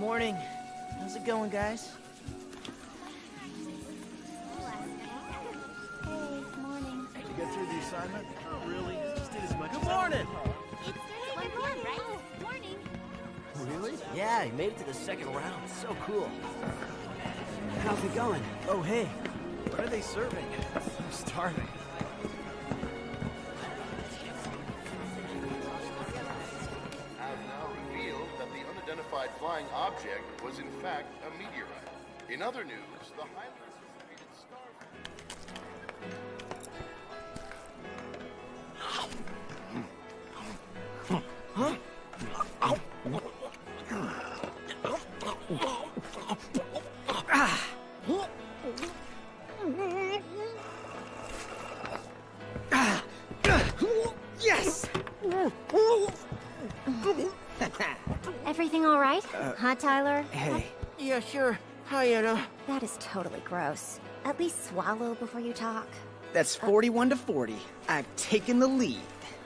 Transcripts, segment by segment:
Morning. How's it going, guys? Hey, morning. Did you get through the assignment? Not really. Just did as much. Good morning! It's good morning, right? Morning. Really? Yeah, he made it to the second round. So cool. How's it going? Oh, hey. What are they serving? I'm starving. Have now revealed that the unidentified flying object was in fact a meteorite. In other news, the highly anticipated star... Yes! Everything all right? Huh, Tyler? Hey. Yeah, sure. Hi, Anna. That is totally gross. At least swallow before you talk. That's 41 to 40. I've taken the lead.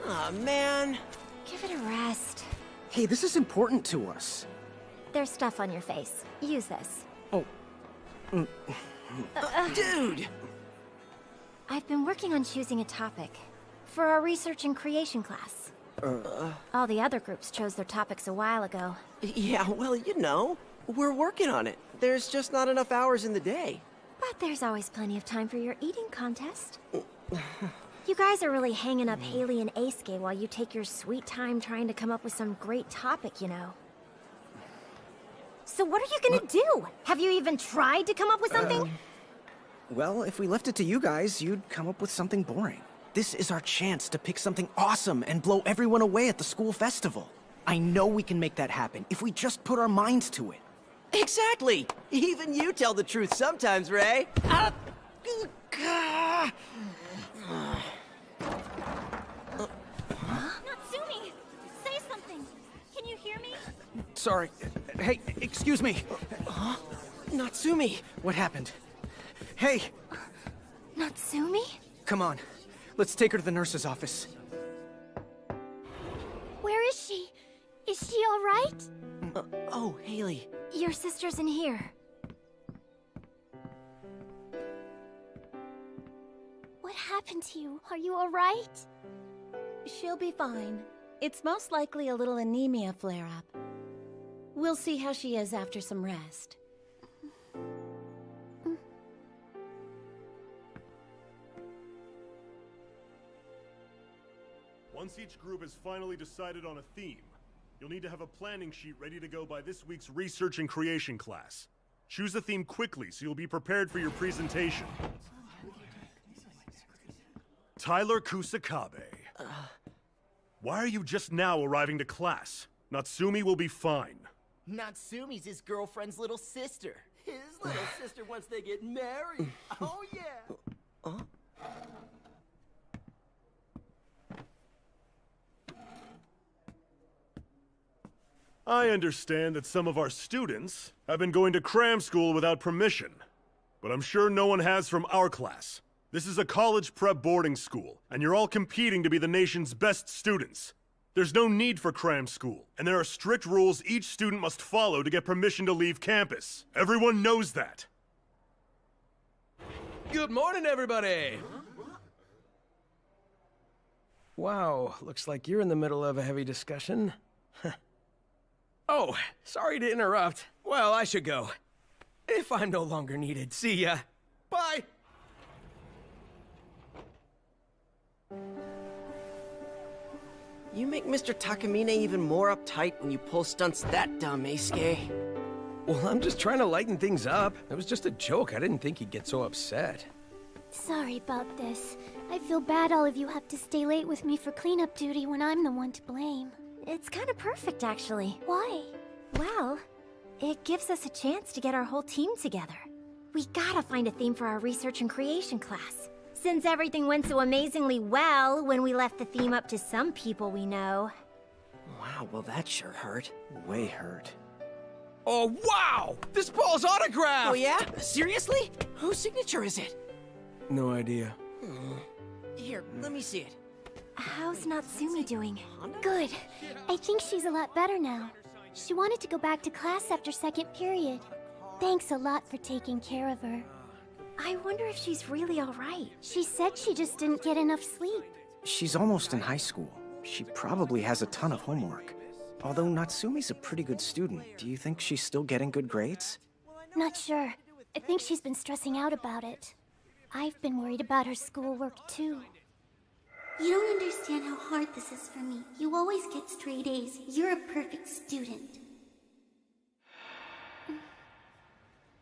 Aw, man. Give it a rest. Hey, this is important to us. There's stuff on your face. Use this. Oh. Dude! I've been working on choosing a topic for our research and creation class. All the other groups chose their topics a while ago. Yeah, well, you know, we're working on it. There's just not enough hours in the day. But there's always plenty of time for your eating contest. You guys are really hanging up Haley and Aisuke while you take your sweet time trying to come up with some great topic, you know. So what are you gonna do? Have you even tried to come up with something? Well, if we left it to you guys, you'd come up with something boring. This is our chance to pick something awesome and blow everyone away at the school festival. I know we can make that happen if we just put our minds to it. Exactly! Even you tell the truth sometimes, Ray. Natsumi! Say something! Can you hear me? Sorry. Hey, excuse me. Natsumi! What happened? Hey, Natsumi? come on. Let's take her to the nurse's office. Where is she? Is she all right? Oh, Haley. Your sister's in here. What happened to you? Are you all right? She'll be fine. It's most likely a little anemia flare-up. We'll see how she is after some rest. Once each group has finally decided on a theme, you'll need to have a planning sheet ready to go by this week's research and creation class. Choose a theme quickly so you'll be prepared for your presentation. Tyler Kusakabe. Why are you just now arriving to class? Natsumi will be fine. Natsumi's his girlfriend's little sister. His little sister once they get married. Oh, yeah. I understand that some of our students have been going to cram school without permission, but I'm sure no one has from our class. This is a college prep boarding school, and you're all competing to be the nation's best students. There's no need for cram school, and there are strict rules each student must follow to get permission to leave campus. Everyone knows that. Good morning, everybody! Wow, looks like you're in the middle of a heavy discussion. Oh, sorry to interrupt. Well, I should go. If I'm no longer needed. See ya. Bye! You make Mr. Takamine even more uptight when you pull stunts that dumb, Aisuke. Well, I'm just trying to lighten things up. It was just a joke. I didn't think he'd get so upset. Sorry about this. I feel bad all of you have to stay late with me for cleanup duty when I'm the one to blame. It's kind of perfect, actually. Why? Well, it gives us a chance to get our whole team together. We gotta find a theme for our research and creation class. Since everything went so amazingly well when we left the theme up to some people we know. Wow, well that sure hurt. Way hurt. Oh, wow! This ball's autographed! Oh yeah? Seriously? Whose signature is it? No idea. Here, let me see it. How's Natsumi doing? Good. I think she's a lot better now. She wanted to go back to class after second period. Thanks a lot for taking care of her. I wonder if she's really alright. She said she just didn't get enough sleep. She's almost in high school. She probably has a ton of homework. Although Natsumi's a pretty good student, do you think she's still getting good grades? Not sure. I think she's been stressing out about it. I've been worried about her schoolwork too. You don't understand how hard this is for me. You always get straight A's. You're a perfect student.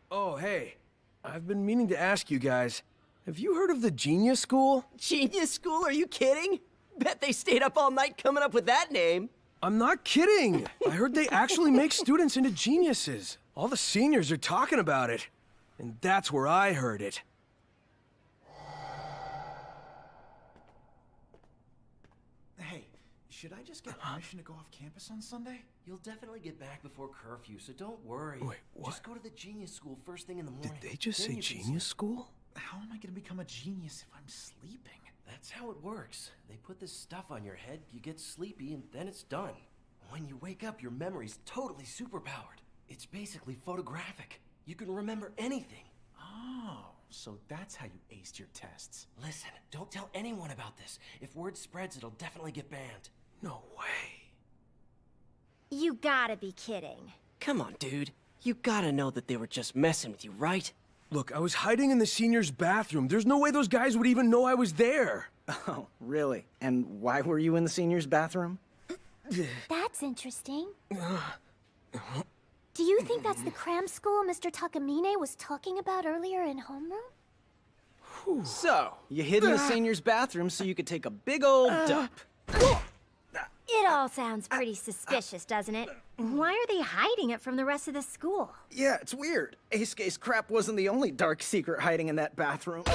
Oh, hey. I've been meaning to ask you guys, have you heard of the Genius School? Genius School? Are you kidding? Bet they stayed up all night coming up with that name. I'm not kidding. I heard they actually make students into geniuses. All the seniors are talking about it. And that's where I heard it. Hey, should I just get permission to go off campus on Sunday? You'll definitely get back before curfew, so don't worry. Wait, what? Just go to the Genius School first thing in the morning. Did they just Then say you can Genius sleep. School? How am I gonna become a genius if I'm sleeping? That's how it works. They put this stuff on your head, you get sleepy, and then it's done. When you wake up, your memory's totally superpowered. It's basically photographic. You can remember anything. Oh, so that's how you aced your tests. Listen, don't tell anyone about this. If word spreads, it'll definitely get banned. No way. You gotta be kidding. Come on, dude. You gotta know that they were just messing with you, right? Look, I was hiding in the seniors' bathroom. There's no way those guys would even know I was there. Oh, really? And why were you in the seniors' bathroom? That's interesting. Do you think that's the cram school Mr. Takamine was talking about earlier in homeroom? So, you hid in the seniors' bathroom so you could take a big old dump. It all sounds pretty suspicious, doesn't it? Why are they hiding it from the rest of the school? Yeah, it's weird. Eisuke's crap wasn't the only dark secret hiding in that bathroom.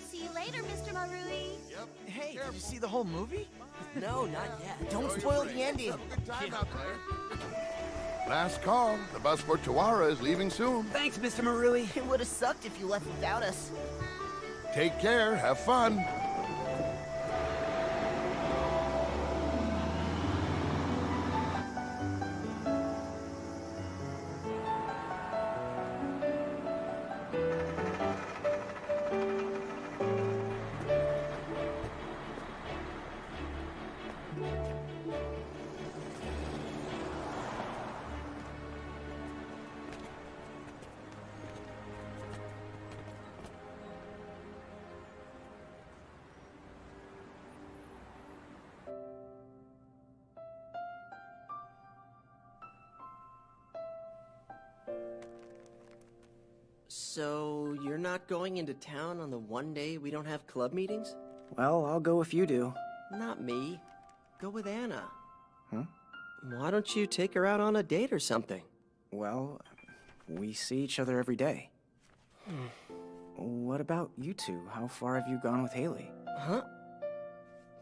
See you later, Mr. Marui. Hey, did you see the whole movie? No, not yet. Don't spoil the ending. Time out there. Last call. The bus for Tawara is leaving soon. Thanks, Mr. Marui. It would have sucked if you left without us. Take care. Have fun. So, you're not going into town on the one day we don't have club meetings? Well, I'll go if you do. Not me. Go with Anna. Huh? Why don't you take her out on a date or something? Well, we see each other every day. What about you two? How far have you gone with Haley? Huh?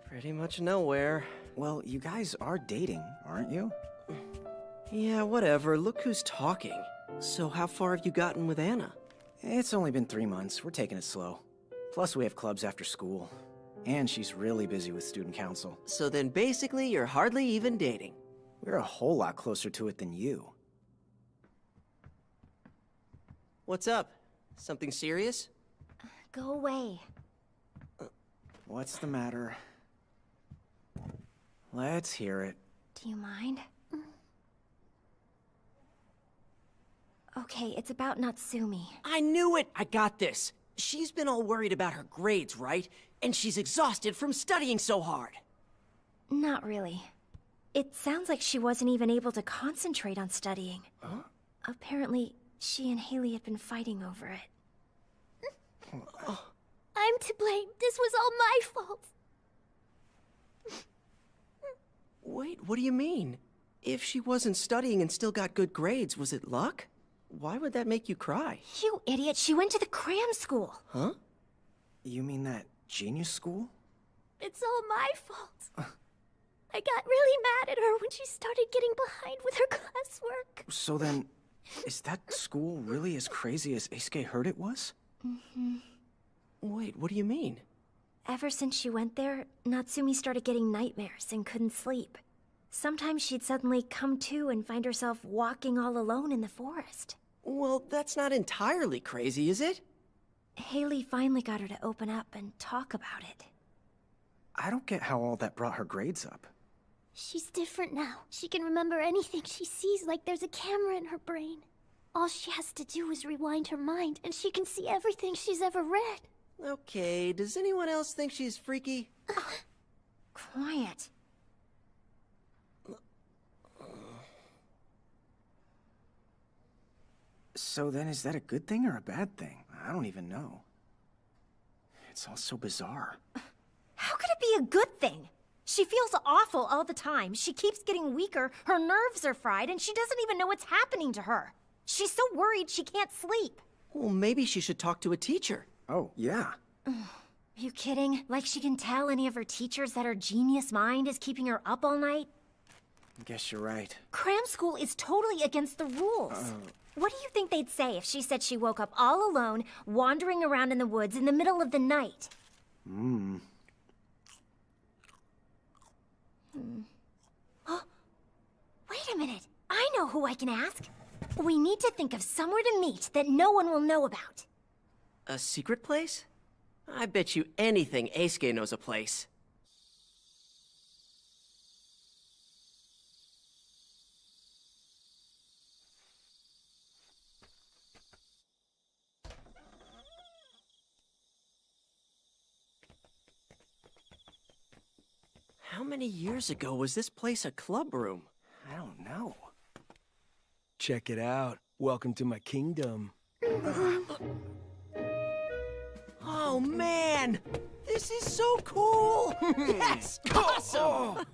Pretty much nowhere. Well, you guys are dating, aren't you? Yeah, whatever. Look who's talking. So how far have you gotten with Anna? It's only been 3 months. We're taking it slow. Plus, we have clubs after school. And she's really busy with student council. So then basically you're hardly even dating. We're a whole lot closer to it than you. What's up? Something serious? Go away. What's the matter? Let's hear it. Do you mind? Okay, it's about Natsumi. I knew it! I got this. She's been all worried about her grades, right? And she's exhausted from studying so hard. Not really. It sounds like she wasn't even able to concentrate on studying. Huh? Apparently, she and Haley had been fighting over it. I'm to blame. This was all my fault. Wait, what do you mean? If she wasn't studying and still got good grades, was it luck? Why would that make you cry? You idiot, she went to the cram school. Huh? You mean that genius school? It's all my fault. I got really mad at her when she started getting behind with her classwork. So then, is that school really as crazy as Eisuke heard it was? Mm-hmm. Wait, what do you mean? Ever since she went there, Natsumi started getting nightmares and couldn't sleep. Sometimes she'd suddenly come to and find herself walking all alone in the forest. Well, that's not entirely crazy, is it? Haley finally got her to open up and talk about it. I don't get how all that brought her grades up. She's different now. She can remember anything she sees like there's a camera in her brain. All she has to do is rewind her mind, and she can see everything she's ever read. Okay, does anyone else think she's freaky? Quiet. So then is that a good thing or a bad thing? I don't even know. It's all so bizarre. How could it be a good thing? She feels awful all the time. She keeps getting weaker, her nerves are fried, and she doesn't even know what's happening to her. She's so worried she can't sleep. Well, maybe she should talk to a teacher. Oh, yeah. Are you kidding? Like she can tell any of her teachers that her genius mind is keeping her up all night? I guess you're right. Cram school is totally against the rules. What do you think they'd say if she said she woke up all alone, wandering around in the woods in the middle of the night? Wait a minute. I know who I can ask. We need to think of somewhere to meet that no one will know about. A secret place? I bet you anything Eisuke knows a place. How many years ago was this place a club room? I don't know. Check it out. Welcome to my kingdom. Oh man! This is so cool! Yes! Awesome!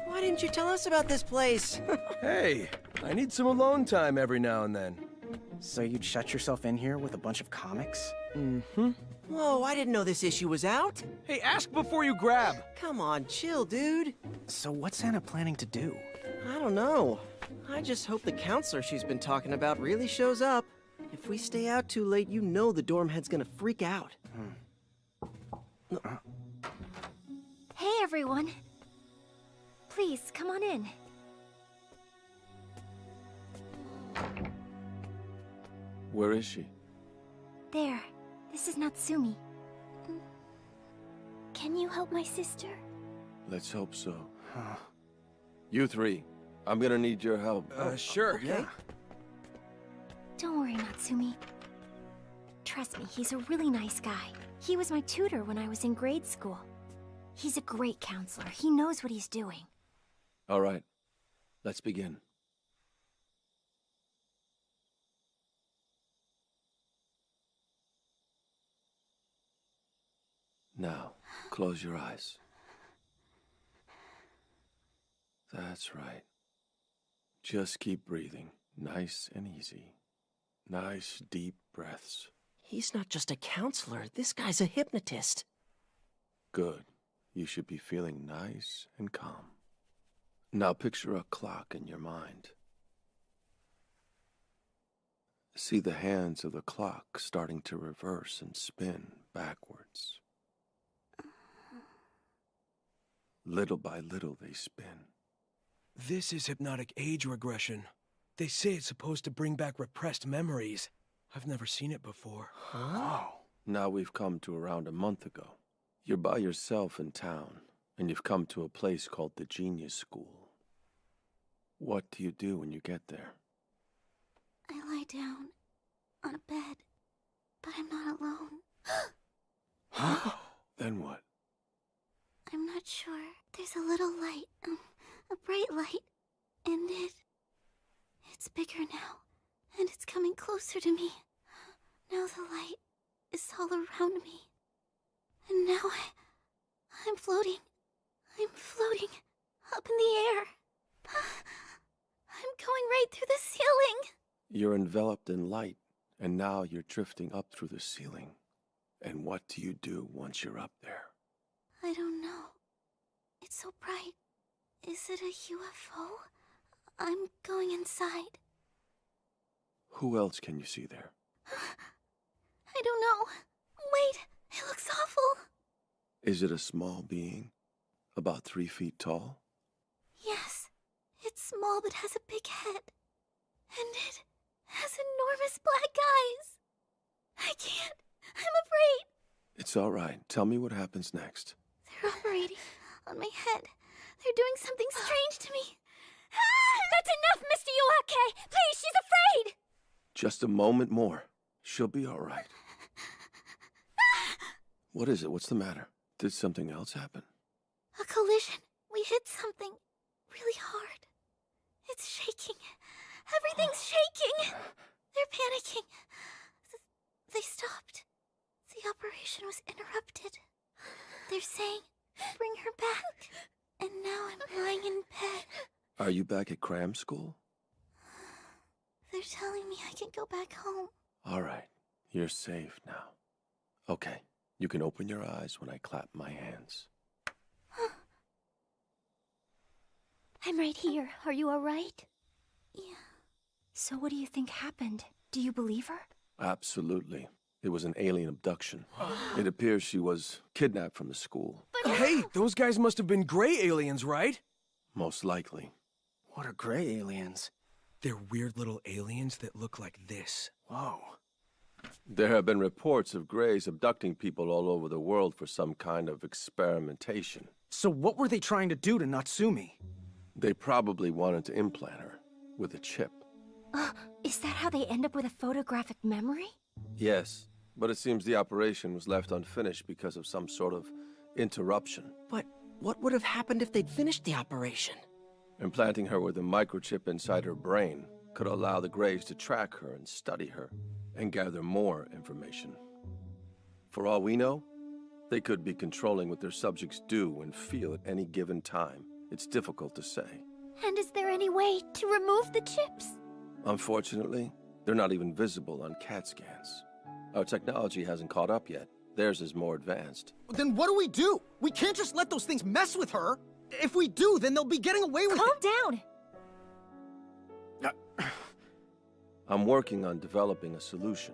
Why didn't you tell us about this place? Hey, I need some alone time every now and then. So you'd shut yourself in here with a bunch of comics? Whoa, I didn't know this issue was out. Hey, ask before you grab. Come on, chill, dude. So what's Anna planning to do? I don't know. I just hope the counselor she's been talking about really shows up. If we stay out too late, you know the dorm head's gonna freak out. Hey, everyone. Please, come on in. Where is she? There. This is Natsumi. Can you help my sister? Let's hope so. You three, I'm gonna need your help. Sure. Okay. Don't worry, Natsumi. Trust me, he's a really nice guy. He was my tutor when I was in grade school. He's a great counselor. He knows what he's doing. All right, let's begin. Now, close your eyes. That's right. Just keep breathing, nice and easy. Nice, deep breaths. He's not just a counselor, this guy's a hypnotist. Good. You should be feeling nice and calm. Now picture a clock in your mind. See the hands of the clock starting to reverse and spin backwards. Little by little they spin. This is hypnotic age regression. They say it's supposed to bring back repressed memories. I've never seen it before. Wow. Now we've come to around a month ago. You're by yourself in town, and you've come to a place called the Genius School. What do you do when you get there? I lie down on a bed, but I'm not alone. Then what? I'm not sure. There's a little light, a bright light, and it's bigger now, and it's coming closer to me. Now the light is all around me, and now I'm floating. I'm floating up in the air. I'm going right through the ceiling. You're enveloped in light, and now you're drifting up through the ceiling. And what do you do once you're up there? I don't know. It's so bright. Is it a UFO? I'm going inside. Who else can you see there? I don't know. Wait, it looks awful. Is it a small being? A About 3 feet tall? Yes. It's small but has a big head. And it has enormous black eyes. I can't. I'm afraid. It's all right. Tell me what happens next. They're operating on my head. They're doing something strange to me. That's enough, Mr. Yoake! Please, she's afraid! Just a moment more. She'll be all right. What is it? What's the matter? Did something else happen? A collision. We hit something really hard. It's shaking. Everything's shaking. They're panicking. They stopped. The operation was interrupted. They're saying, bring her back. And now I'm lying in bed. Are you back at cram school? They're telling me I can go back home. All right. You're safe now. Okay. You can open your eyes when I clap my hands. I'm right here. Are you alright? Yeah. So what do you think happened? Do you believe her? Absolutely. It was an alien abduction. It appears she was kidnapped from the school. Hey, those guys must have been gray aliens, right? Most likely. What are gray aliens? They're weird little aliens that look like this. Whoa. There have been reports of Greys abducting people all over the world for some kind of experimentation. So what were they trying to do to Natsumi? They probably wanted to implant her with a chip. Is that how they end up with a photographic memory? Yes, but it seems the operation was left unfinished because of some sort of interruption. But what would have happened if they'd finished the operation? Implanting her with a microchip inside her brain could allow the Greys to track her and study her and gather more information. For all we know, they could be controlling what their subjects do and feel at any given time. It's difficult to say. And is there any way to remove the chips? Unfortunately, they're not even visible on CAT scans. Our technology hasn't caught up yet. Theirs is more advanced. Then what do? We can't just let those things mess with her. If we do, then they'll be getting away with Calm down! I'm working on developing a solution.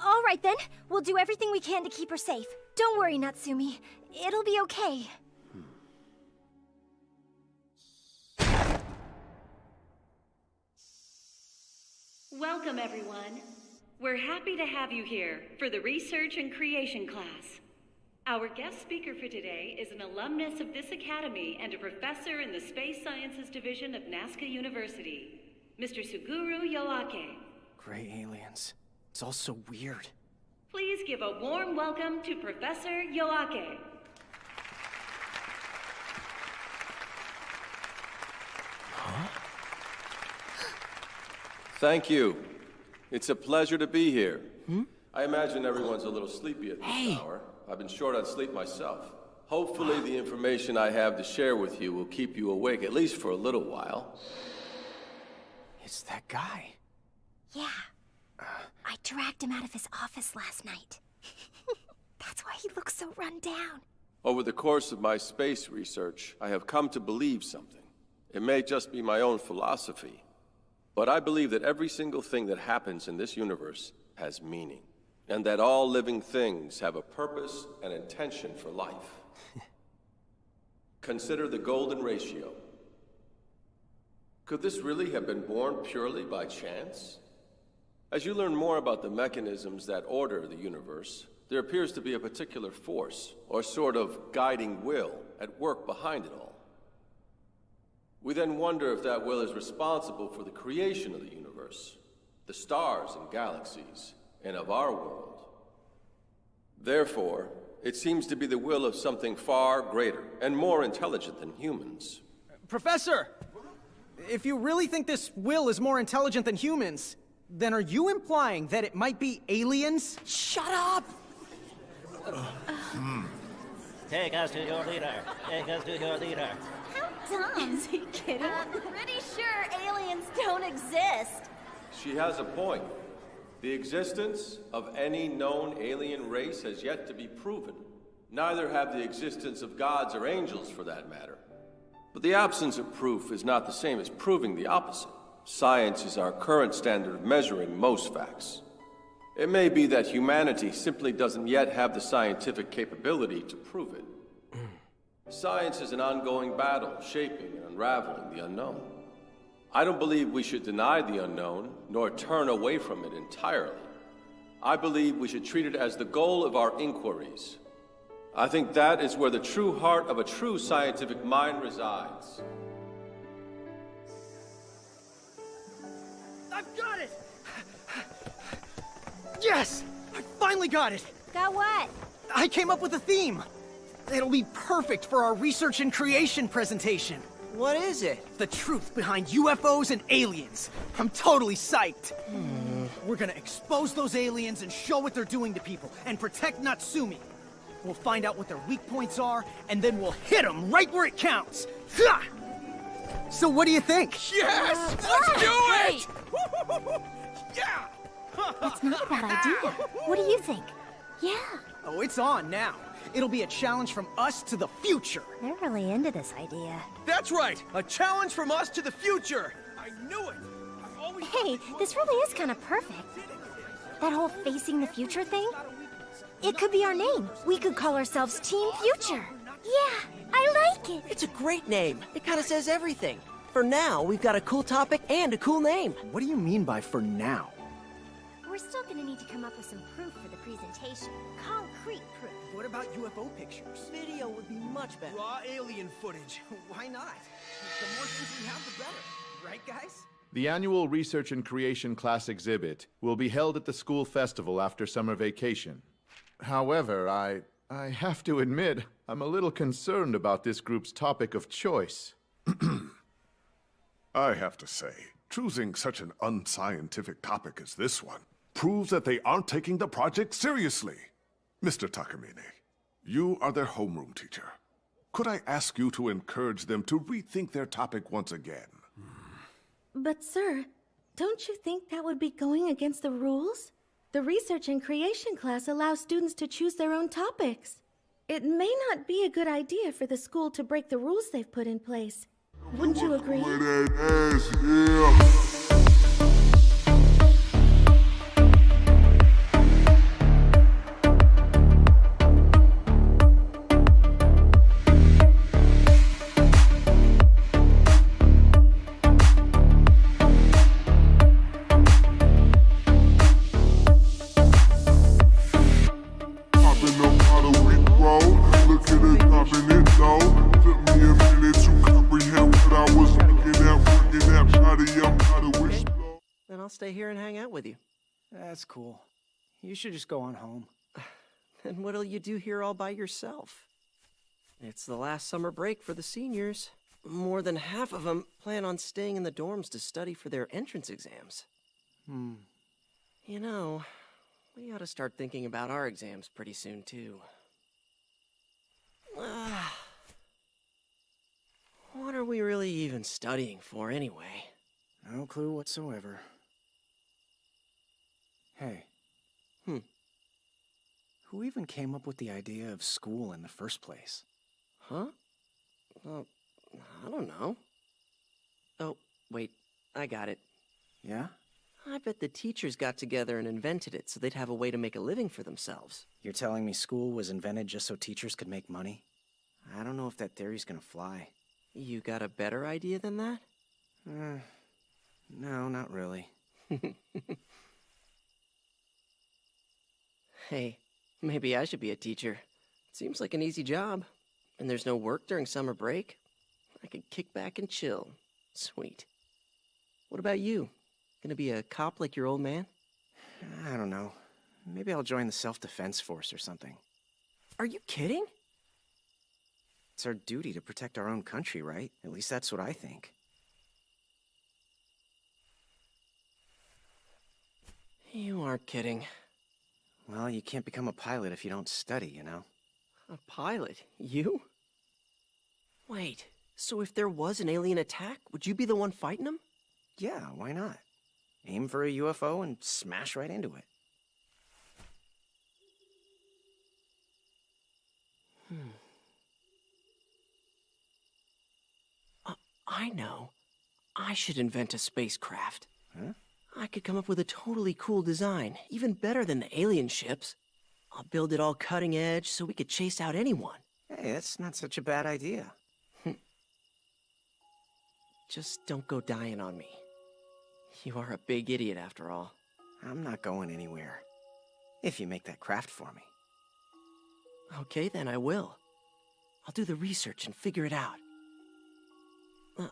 All right then, we'll do everything we can to keep her safe. Don't worry, Natsumi. It'll be okay. Welcome, everyone. We're happy to have you here for the Research and Creation class. Our guest speaker for today is an alumnus of this academy and a professor in the Space Sciences Division of Nazca University, Mr. Suguru Yoake. Gray aliens. It's all so weird. Please give a warm welcome to Professor Yoake. Thank you. It's a pleasure to be here. I imagine everyone's a little sleepy at this hour. I've been short on sleep myself. Hopefully the information I have to share with you will keep you awake, at least for a little while. It's that guy. Yeah. I dragged him out of his office last night. That's why he looks so run down. Over the course of my space research, I have come to believe something. It may just be my own philosophy, but I believe that every single thing that happens in this universe has meaning, and that all living things have a purpose and intention for life. Consider the golden ratio. Could this really have been born purely by chance? As you learn more about the mechanisms that order the universe, there appears to be a particular force, or sort of guiding will, at work behind it all. We then wonder if that will is responsible for the creation of the universe, the stars and galaxies, and of our world. Therefore, it seems to be the will of something far greater and more intelligent than humans. Professor! If you really think this will is more intelligent than humans, then are you implying that it might be aliens? Shut up! Take us to your leader. Take us to your leader. How dumb. Is he kidding? I'm pretty sure aliens don't exist. She has a point. The existence of any known alien race has yet to be proven. Neither have the existence of gods or angels, for that matter. But the absence of proof is not the same as proving the opposite. Science is our current standard of measuring most facts. It may be that humanity simply doesn't yet have the scientific capability to prove it. Science is an ongoing battle, shaping and unraveling the unknown. I don't believe we should deny the unknown, nor turn away from it entirely. I believe we should treat it as the goal of our inquiries. I think that is where the true heart of a true scientific mind resides. I've got it! Yes! I finally got it! Got what? I came up with a theme! It'll be perfect for our research and creation presentation. What is it? The truth behind UFOs and aliens. I'm totally psyched. We're gonna expose those aliens and show what they're doing to people, and protect Natsumi. We'll find out what their weak points are, and then we'll hit them right where it counts. Ha! So what do you think? Yes! Let's do it! Yeah! That's not a bad idea. What do you think? Yeah. Oh, it's on now. It'll be a challenge from us to the future. They're really into this idea. That's right! A challenge from us to the future! I knew it! Hey, this really is kind of perfect. That whole facing the future thing? It could be our name. We could call ourselves Team Future. Yeah, I like it. It's a great name. It kind of says everything. For now, we've got a cool topic and a cool name. What do you mean by for now? We're still gonna need to come up with some proof for the presentation. Concrete proof. What about UFO pictures? Video would be much better. Raw alien footage. Why not? The more things we have, the better. Right, guys? The annual Research and Creation class exhibit will be held at the school festival after summer vacation. However, I have to admit, I'm a little concerned about this group's topic of choice. I have to say, choosing such an unscientific topic as this one proves that they aren't taking the project seriously. Mr. Takamine, you are their homeroom teacher. Could I ask you to encourage them to rethink their topic once again? But sir, don't you think that would be going against the rules? The Research and Creation class allows students to choose their own topics. It may not be a good idea for the school to break the rules they've put in place. Wouldn't you agree? Then I'll stay here and hang out with you. That's cool. You should just go on home. And what'll you do here all by yourself? It's the last summer break for the seniors. More than half of them plan on staying in the dorms to study for their entrance exams. You know, we ought to start thinking about our exams pretty soon, too. What are we really even studying for, anyway? No clue whatsoever. Hey. Who even came up with the idea of school in the first place? Huh? Well, I don't know. Oh, wait. I got it. Yeah? I bet the teachers got together and invented it so they'd have a way to make a living for themselves. You're telling me school was invented just so teachers could make money? I don't know if that theory's gonna fly. You got a better idea than that? No, not really. Hey, maybe I should be a teacher. Seems like an easy job. And there's no work during summer break. I could kick back and chill. Sweet. What about you? Gonna be a cop like your old man? I don't know. Maybe I'll join the self-defense force or something. Are you kidding? It's our duty to protect our own country, right? At least that's what I think. You aren't kidding. Well, you can't become a pilot if you don't study, you know? A pilot? You? Wait, so if there was an alien attack, would you be the one fighting them? Yeah, why not? Aim for a UFO and smash right into it. I know. I should invent a spacecraft. Huh? I could come up with a totally cool design, even better than the alien ships. I'll build it all cutting edge so we could chase out anyone. Hey, that's not such a bad idea. Just don't go dying on me. You are a big idiot after all. I'm not going anywhere. If you make that craft for me. Okay, then I will. I'll do the research and figure it out. Oh,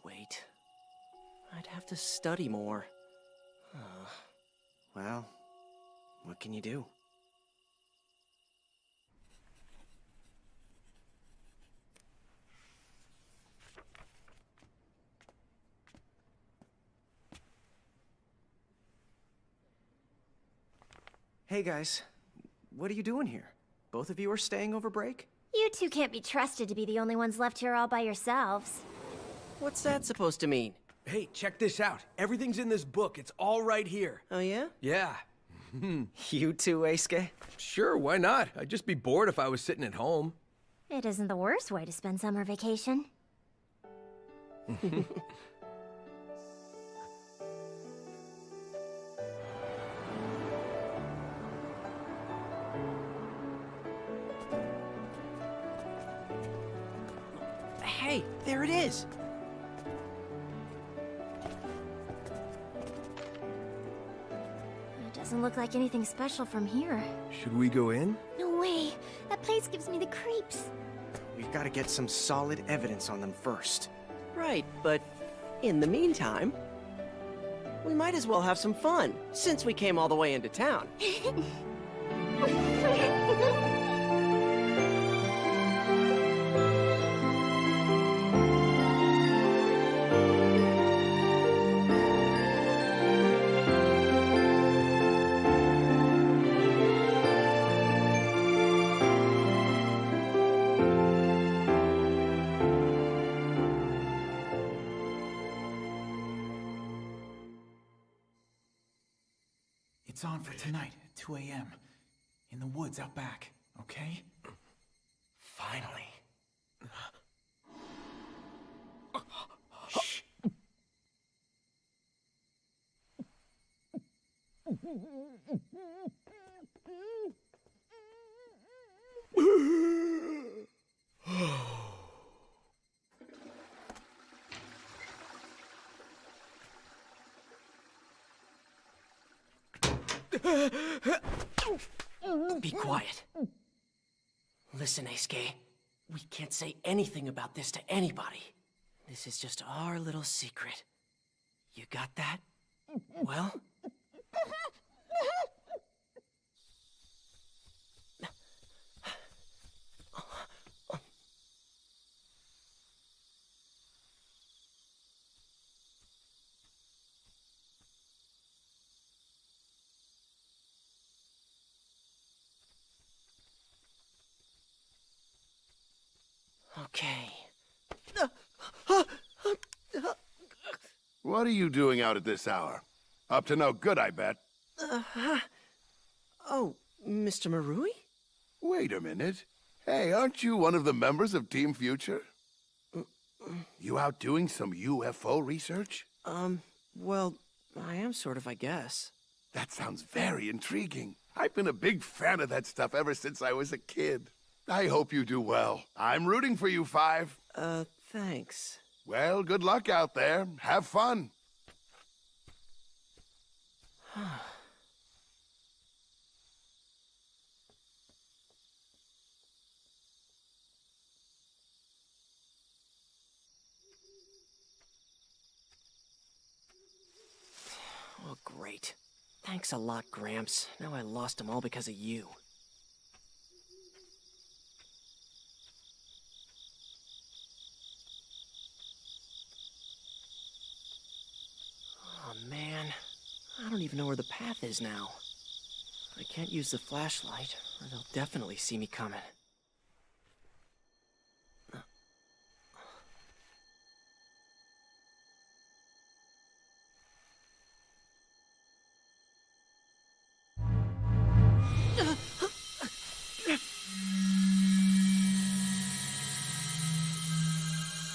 wait. I'd have to study more. Well, what can you do? Hey guys, what are you doing here? Both of you are staying over break? You two can't be trusted to be the only ones left here all by yourselves. What's that supposed to mean? Hey, check this out. Everything's in this book. It's all right here. Oh, yeah? Yeah. You too, Eisuke? Sure, why not? I'd just be bored if I was sitting at home. It isn't the worst way to spend summer vacation. Hey, there it is! It doesn't look like anything special from here. Should we go in? No way! That place gives me the creeps. We've got to get some solid evidence on them first. Right, but in the meantime, we might as well have some fun, since we came all the way into town. It's on for tonight at 2 a.m. in the woods out back, okay? Finally. Shh. Be quiet. Listen, Eisuke. We can't say anything about this to anybody. This is just our little secret. You got that? Well? Okay. What are you doing out at this hour? Up to no good, I bet. Oh, Mr. Marui? Wait a minute. Hey, aren't you one of the members of Team Future? You out doing some UFO research? Well, I am sort of, I guess. That sounds very intriguing. I've been a big fan of that stuff ever since I was a kid. I hope you do well. I'm rooting for you, Five. Thanks. Well, good luck out there. Have fun. Oh, great. Thanks a lot, Gramps. Now I lost them all because of you. Oh, man. I don't even know where the path is now. I can't use the flashlight, or they'll definitely see me coming.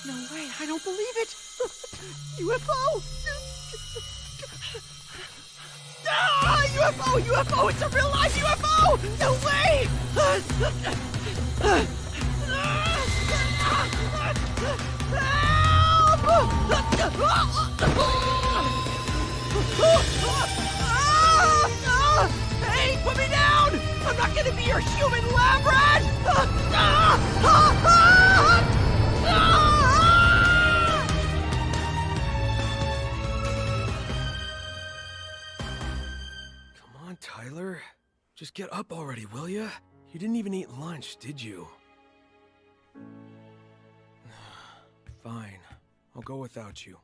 No way, I don't believe it! UFO! UFO! UFO! It's a real live UFO! No way! Hey, put me down! I'm not gonna be your human lab rat! Come on, Tyler. Just get up already, will ya? You didn't even eat lunch, did you? Fine. I'll go without you.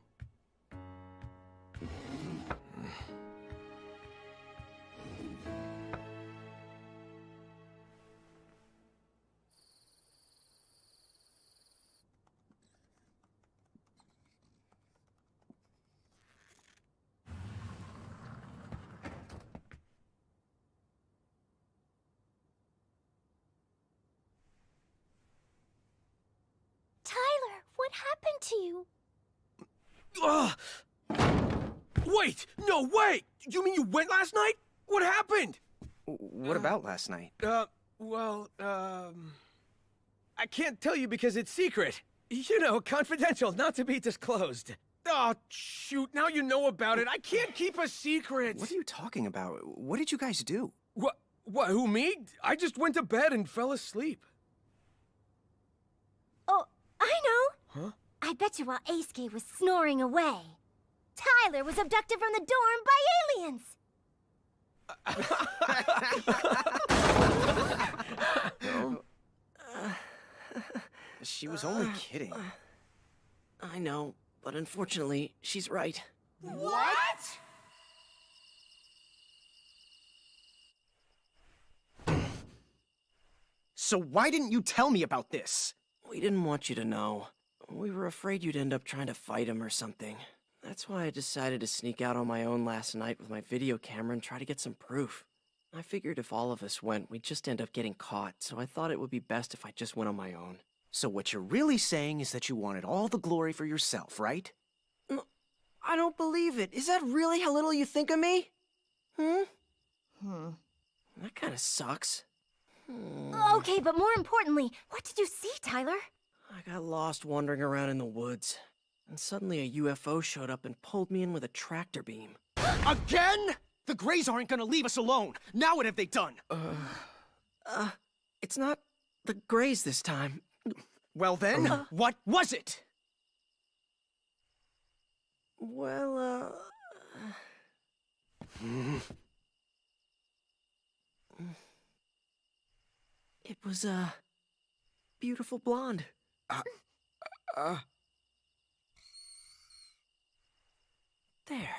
Tyler, what happened to you? Wait! No, wait! You mean you went last night? What happened? What about last night? I can't tell you because it's secret. You know, confidential, not to be disclosed. Oh, shoot, now you know about it. I can't keep a secret. What are you talking about? What did you guys do? What, who, me? I just went to bed and fell asleep. Oh, I know! Huh? I bet you while Eisuke was snoring away, Tyler was abducted from the dorm by aliens! She was only kidding. I know, but unfortunately, she's right. What? So why didn't you tell me about this? We didn't want you to know. We were afraid you'd end up trying to fight him or something. That's why I decided to sneak out on my own last night with my video camera and try to get some proof. I figured if all of us went, we'd just end up getting caught, so I thought it would be best if I just went on my own. So what you're really saying is that you wanted all the glory for yourself, right? No, I don't believe it. Is that really how little you think of me? That kind of sucks. Okay, but more importantly, what did you see, Tyler? I got lost wandering around in the woods, and suddenly a UFO showed up and pulled me in with a tractor beam. Again? The Greys aren't gonna leave us alone. Now what have they done? It's not the Greys this time. Well then, what was it? Well, it was a beautiful blonde. There.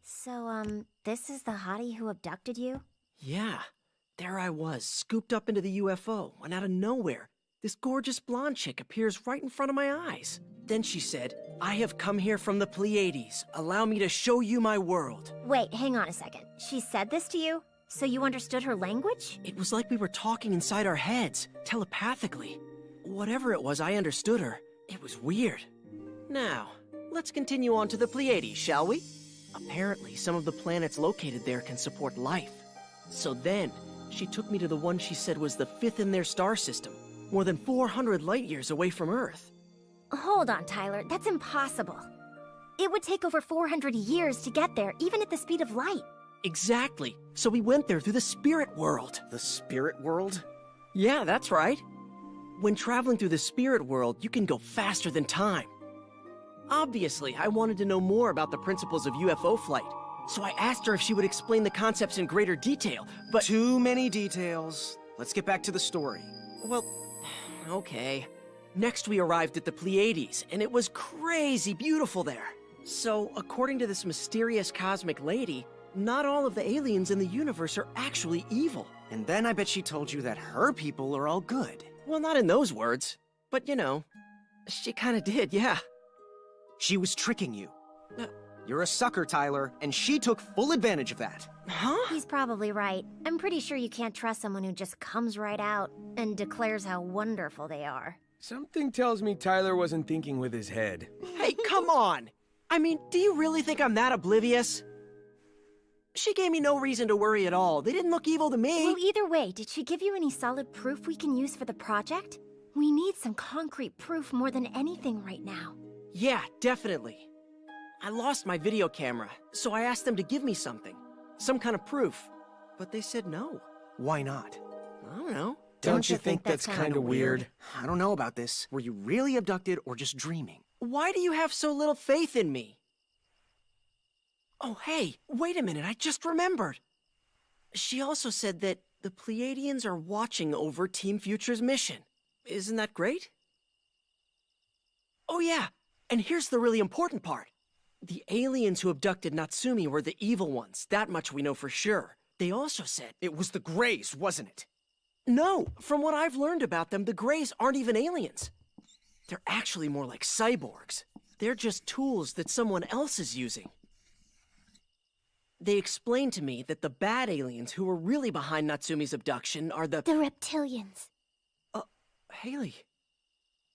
So, this is the hottie who abducted you? Yeah. There I was, scooped up into the UFO, and out of nowhere, this gorgeous blonde chick appears right in front of my eyes. Then she said, "I have come here from the Pleiades. Allow me to show you my world." Wait, hang on a second. She said this to you? So you understood her language? It was like we were talking inside our heads, telepathically. Whatever it was, I understood her. It was weird. Now, let's continue on to the Pleiades, shall we? Apparently, some of the planets located there can support life. So then, she took me to the one she said was the 5th in their star system, more than 400 light years away from Earth. Hold on, Tyler. That's impossible. It would take over 400 years to get there, even at the speed of light. Exactly. So we went there through the spirit world. The spirit world? Yeah, that's right. When traveling through the spirit world, you can go faster than time. Obviously, I wanted to know more about the principles of UFO flight, so I asked her if she would explain the concepts in greater detail, but— Too many details. Let's get back to the story. Well, okay. Next we arrived at the Pleiades, and it was crazy beautiful there. So, according to this mysterious cosmic lady, not all of the aliens in the universe are actually evil. And then I bet she told you that her people are all good. Well, not in those words, but you know, she kinda did, yeah. She was tricking you. You're a sucker, Tyler, and she took full advantage of that. Huh? He's probably right. I'm pretty sure you can't trust someone who just comes right out and declares how wonderful they are. Something tells me Tyler wasn't thinking with his head. Hey, come on! I mean, do you really think I'm that oblivious? She gave me no reason to worry at all. They didn't look evil to me. Well, either way, did she give you any solid proof we can use for the project? We need some concrete proof more than anything right now. Yeah, definitely. I lost my video camera, so I asked them to give me something. Some kind of proof. But they said no. Why not? I don't know. Don't you think that's kind of weird? I don't know about this. Were you really abducted or just dreaming? Why do you have so little faith in me? Oh, hey, wait a minute, I just remembered. She also said that the Pleiadians are watching over Team Future's mission. Isn't that great? Oh yeah, and here's the really important part. The aliens who abducted Natsumi were the evil ones, that much we know for sure. They also said... It was the Greys, wasn't it? No, from what I've learned about them, the Greys aren't even aliens. They're actually more like cyborgs. They're just tools that someone else is using. They explained to me that the bad aliens who were really behind Natsumi's abduction are the reptilians. Haley,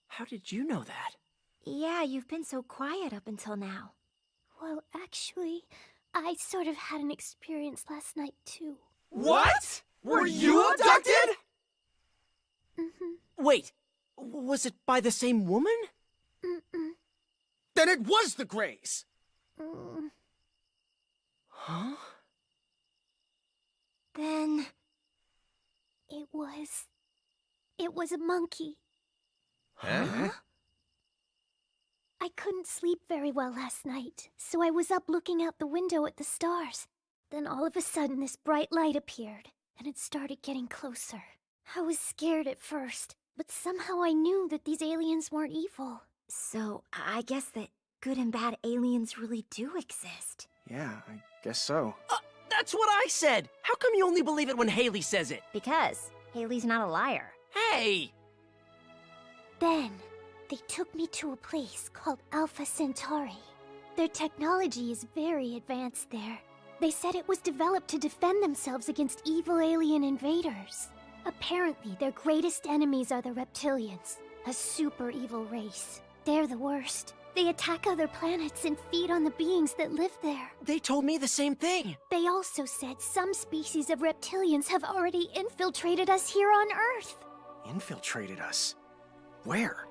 how did you know that? Yeah, you've been so quiet up until now. Well, actually, I sort of had an experience last night, too. What? Were you abducted? Mm-hmm. Wait, was it by the same woman? Mm-mm. Then it was the Greys! Mm. Huh? Then... It was a monkey. Huh? I couldn't sleep very well last night, so I was up looking out the window at the stars. Then all of a sudden this bright light appeared, and it started getting closer. I was scared at first, but somehow I knew that these aliens weren't evil. So, I guess that good and bad aliens really do exist. Yeah, I guess so. That's what I said! How come you only believe it when Haley says it? Because Haley's not a liar. Hey! Then, they took me to a place called Alpha Centauri. Their technology is very advanced there. They said it was developed to defend themselves against evil alien invaders. Apparently, their greatest enemies are the reptilians, a super evil race. They're the worst. They attack other planets and feed on the beings that live there. They told me the same thing. They also said some species of reptilians have already infiltrated us here on Earth. Infiltrated us? Where?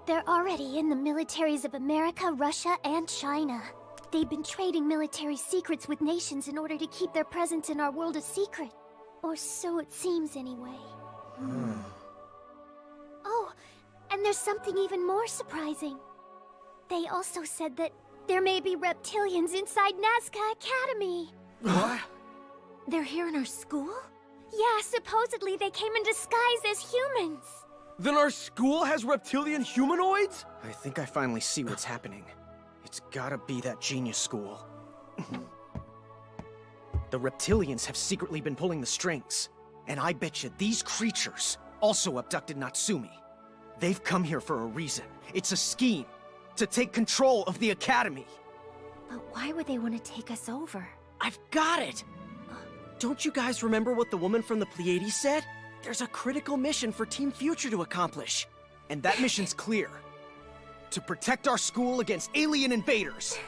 They're already in the militaries of America, Russia, and China. They've been trading military secrets with nations in order to keep their presence in our world a secret. Or so it seems, anyway. Oh, and there's something even more surprising. They also said that there may be reptilians inside Nazca Academy. What? They're here in our school? Yeah, supposedly they came in disguise as humans. Then our school has reptilian humanoids? I think I finally see what's happening. It's gotta be that genius school. The reptilians have secretly been pulling the strings. And I bet you these creatures also abducted Natsumi. They've come here for a reason. It's a scheme. To take control of the Academy. But why would they want to take us over? I've got it! Don't you guys remember what the woman from the Pleiades said? There's a critical mission for Team Future to accomplish. And that mission's clear. To protect our school against alien invaders.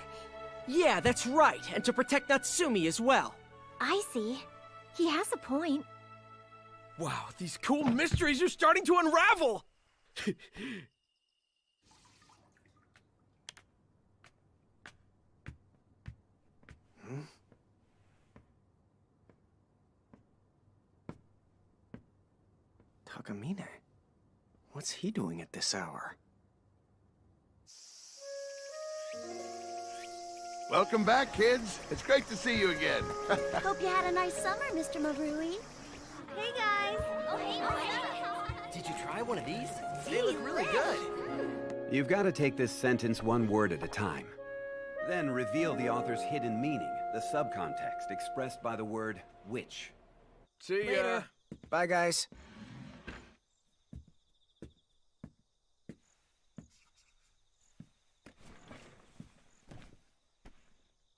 Yeah, that's right. And to protect Natsumi as well. I see. He has a point. Wow, these cool mysteries are starting to unravel! Takamine? What's he doing at this hour? Welcome back, kids. It's great to see you again. Hope you had a nice summer, Mr. Marui. Hey, guys. Oh, hey. Did you try one of these? They look really good. You've got to take this sentence one word at a time. Then reveal the author's hidden meaning, the subcontext expressed by the word witch. See ya. Later. Bye, guys.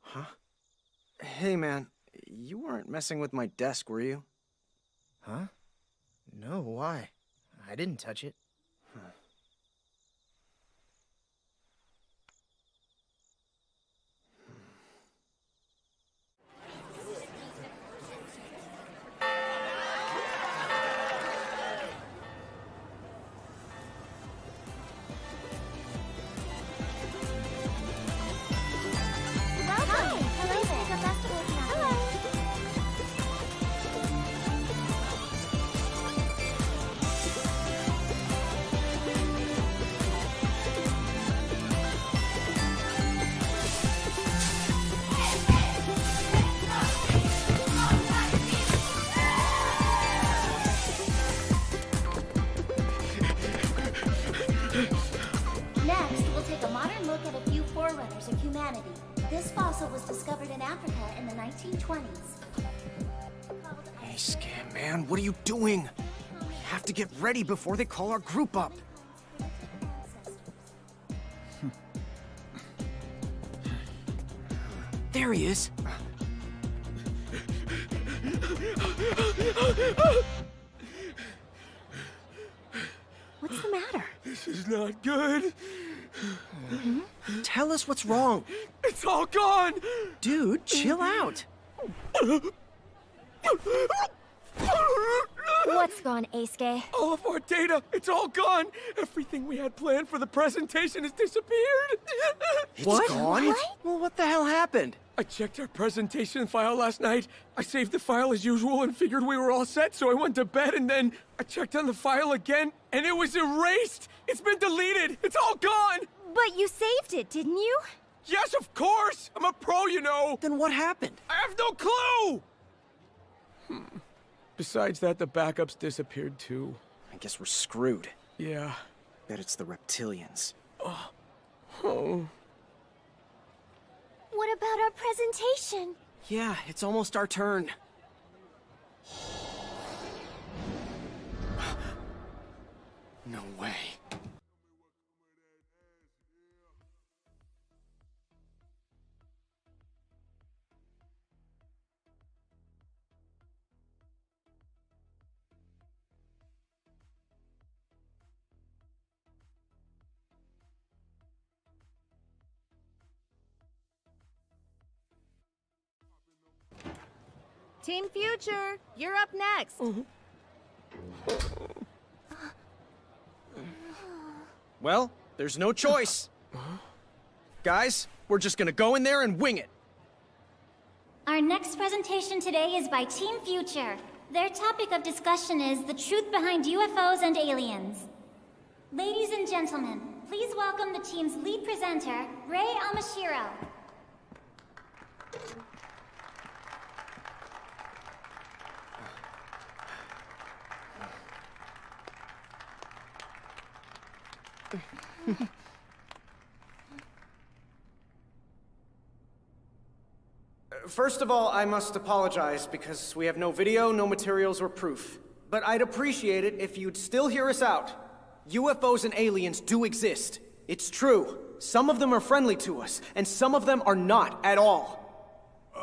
Huh? Hey, man. You weren't messing with my desk, were you? Huh? No, why? I didn't touch it. humanity. This fossil was discovered in Africa in the 1920s. Hey, Scam Man, what are you doing? We have to get ready before they call our group up. There he is. What's the matter? This is not good. Tell us what's wrong. It's all gone! Dude, chill out. What's gone, Eisuke? All of our data, it's all gone! Everything we had planned for the presentation has disappeared! It's gone? Well, what the hell happened? I checked our presentation file last night. I saved the file as usual and figured we were all set, so I went to bed and then I checked on the file again and it was erased! It's been deleted! It's all gone! But you saved it, didn't you? Yes, of course! I'm a pro, you know! Then what happened? I have no clue! Besides that, the backups disappeared too. I guess we're screwed. Yeah. Bet it's the reptilians. Oh. What about our presentation? Yeah, it's almost our turn. No way. Team Future, you're up next. Well, there's no choice. Guys, we're just gonna go in there and wing it. Our next presentation today is by Team Future. Their topic of discussion is the truth behind UFOs and aliens. Ladies and gentlemen, please welcome the team's lead presenter, Rei Amashiro. First of all, I must apologize because we have no video, no materials, or proof. But I'd appreciate it if you'd still hear us out. UFOs and aliens do exist. It's true. Some of them are friendly to us, and some of them are not at all.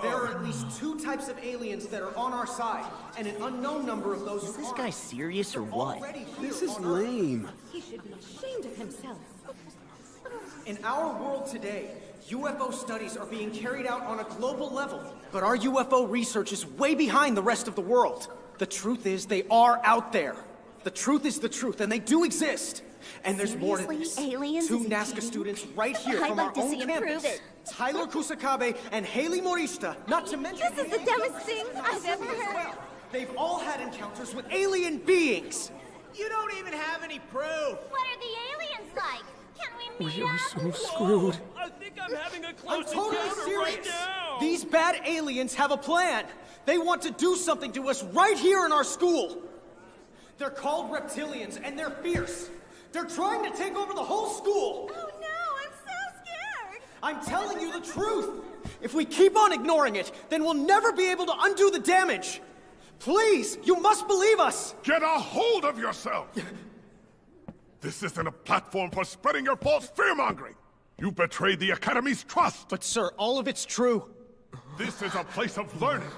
There are at least 2 types of aliens that are on our side, and an unknown number of those. Is this guy serious or what? This is lame. He should be ashamed of himself. In our world today, UFO studies are being carried out on a global level, but our UFO research is way behind the rest of the world. The truth is, they are out there. The truth is the truth, and they do exist. And there's more to this. Aliens 2 is Nazca kidding? students right here I'd from like our to own see him prove campus. it. Tyler Kusakabe and Haley Morishita, not to mention... This is the dumbest thing I've ever heard. They've all had encounters with alien beings. You don't even have any proof. What are the aliens like? Can we meet We are up? so screwed. I think I'm having a I'm close totally encounter serious. right now! These bad aliens have a plan. They want to do something to us right here in our school. They're called reptilians, and they're fierce. They're trying to take over the whole school. Oh no, I'm so scared. I'm telling you the truth. If we keep on ignoring it, then we'll never be able to undo the damage. Please, you must believe us. Get a hold of yourself! This isn't a platform for spreading your false fear-mongering! You betrayed the Academy's trust! But sir, all of it's true. This is a place of learning.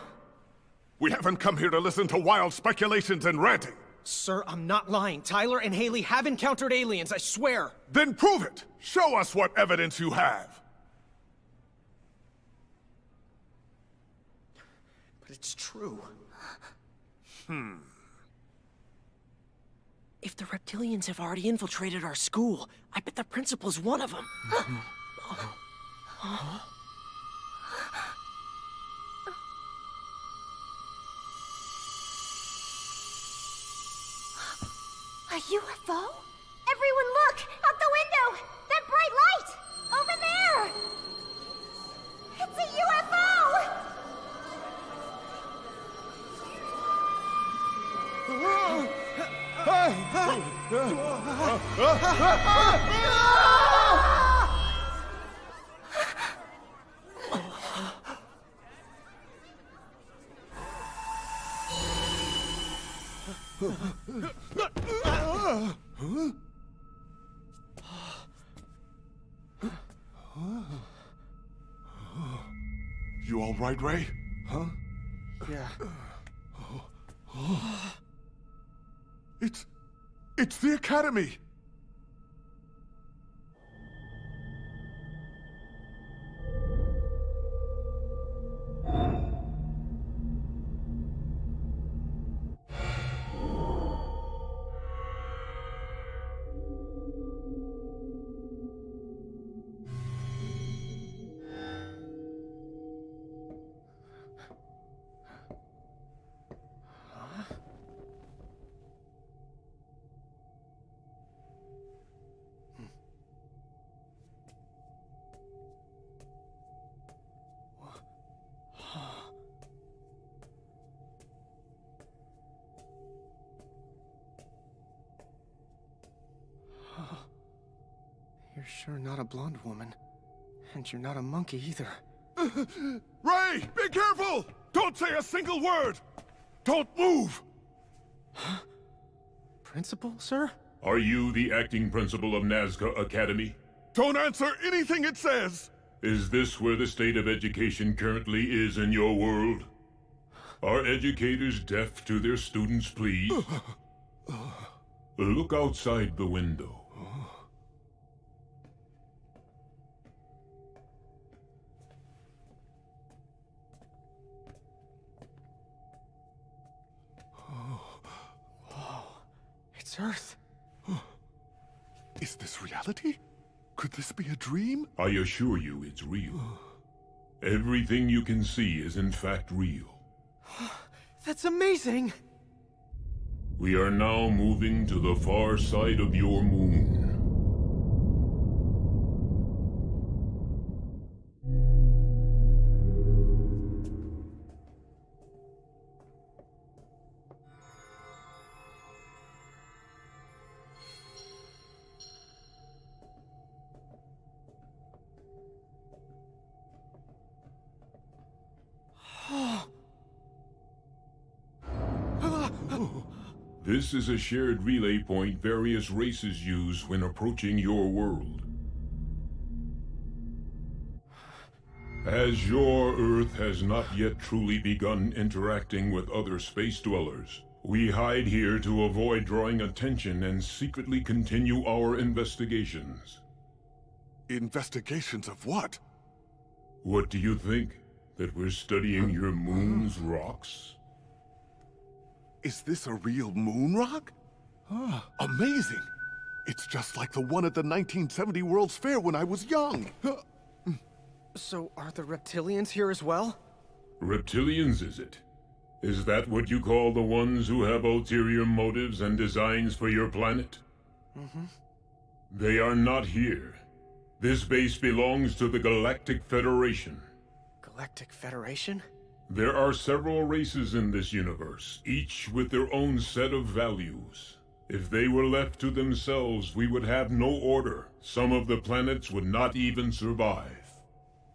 We haven't come here to listen to wild speculations and ranting. Sir, I'm not lying. Tyler and Haley have encountered aliens, I swear. Then prove it! Show us what evidence you have! But it's true. If the reptilians have already infiltrated our school, I bet the principal's one of them. A UFO? Everyone look! Out the window! That bright light! Over there! It's a UFO! You all right, Ray? Huh? Yeah. It's the Academy! You're sure not a blonde woman. And you're not a monkey either. Ray, be careful! Don't say a single word! Don't move! Principal, sir? Are you the acting principal of Nazca Academy? Don't answer anything it says! Is this where the state of education currently is in your world? Are educators deaf to their students' pleas? Look outside the window. It's Earth. Is this reality? Could this be a dream? I assure you it's real. Everything you can see is in fact real. That's amazing! We are now moving to the far side of your moon. This is a shared relay point various races use when approaching your world. As your Earth has not yet truly begun interacting with other space dwellers, we hide here to avoid drawing attention and secretly continue our investigations. Investigations of what? What do you think? That we're studying your moon's rocks? Is this a real moon rock? Amazing! It's just like the one at the 1970 World's Fair when I was young. So are the reptilians here as well? Reptilians, is it? Is that what you call the ones who have ulterior motives and designs for your planet? Mm-hmm. They are not here. This base belongs to the Galactic Federation. Galactic Federation? There are several races in this universe, each with their own set of values. If they were left to themselves, we would have no order. Some of the planets would not even survive.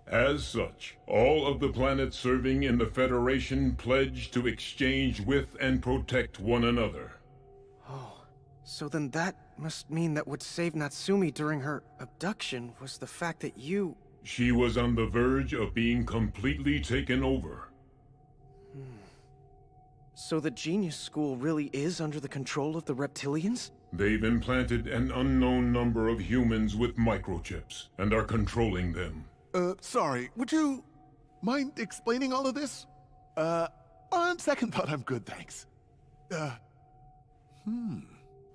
As such, all of the planets serving in the Federation pledge to exchange with and protect one another. Oh, so then that must mean that what saved Natsumi during her abduction was the fact that you... She was on the verge of being completely taken over. So the Genius School really is under the control of the reptilians? They've implanted an unknown number of humans with microchips, and are controlling them. Sorry, would you mind explaining all of this? On second thought, I'm good, thanks.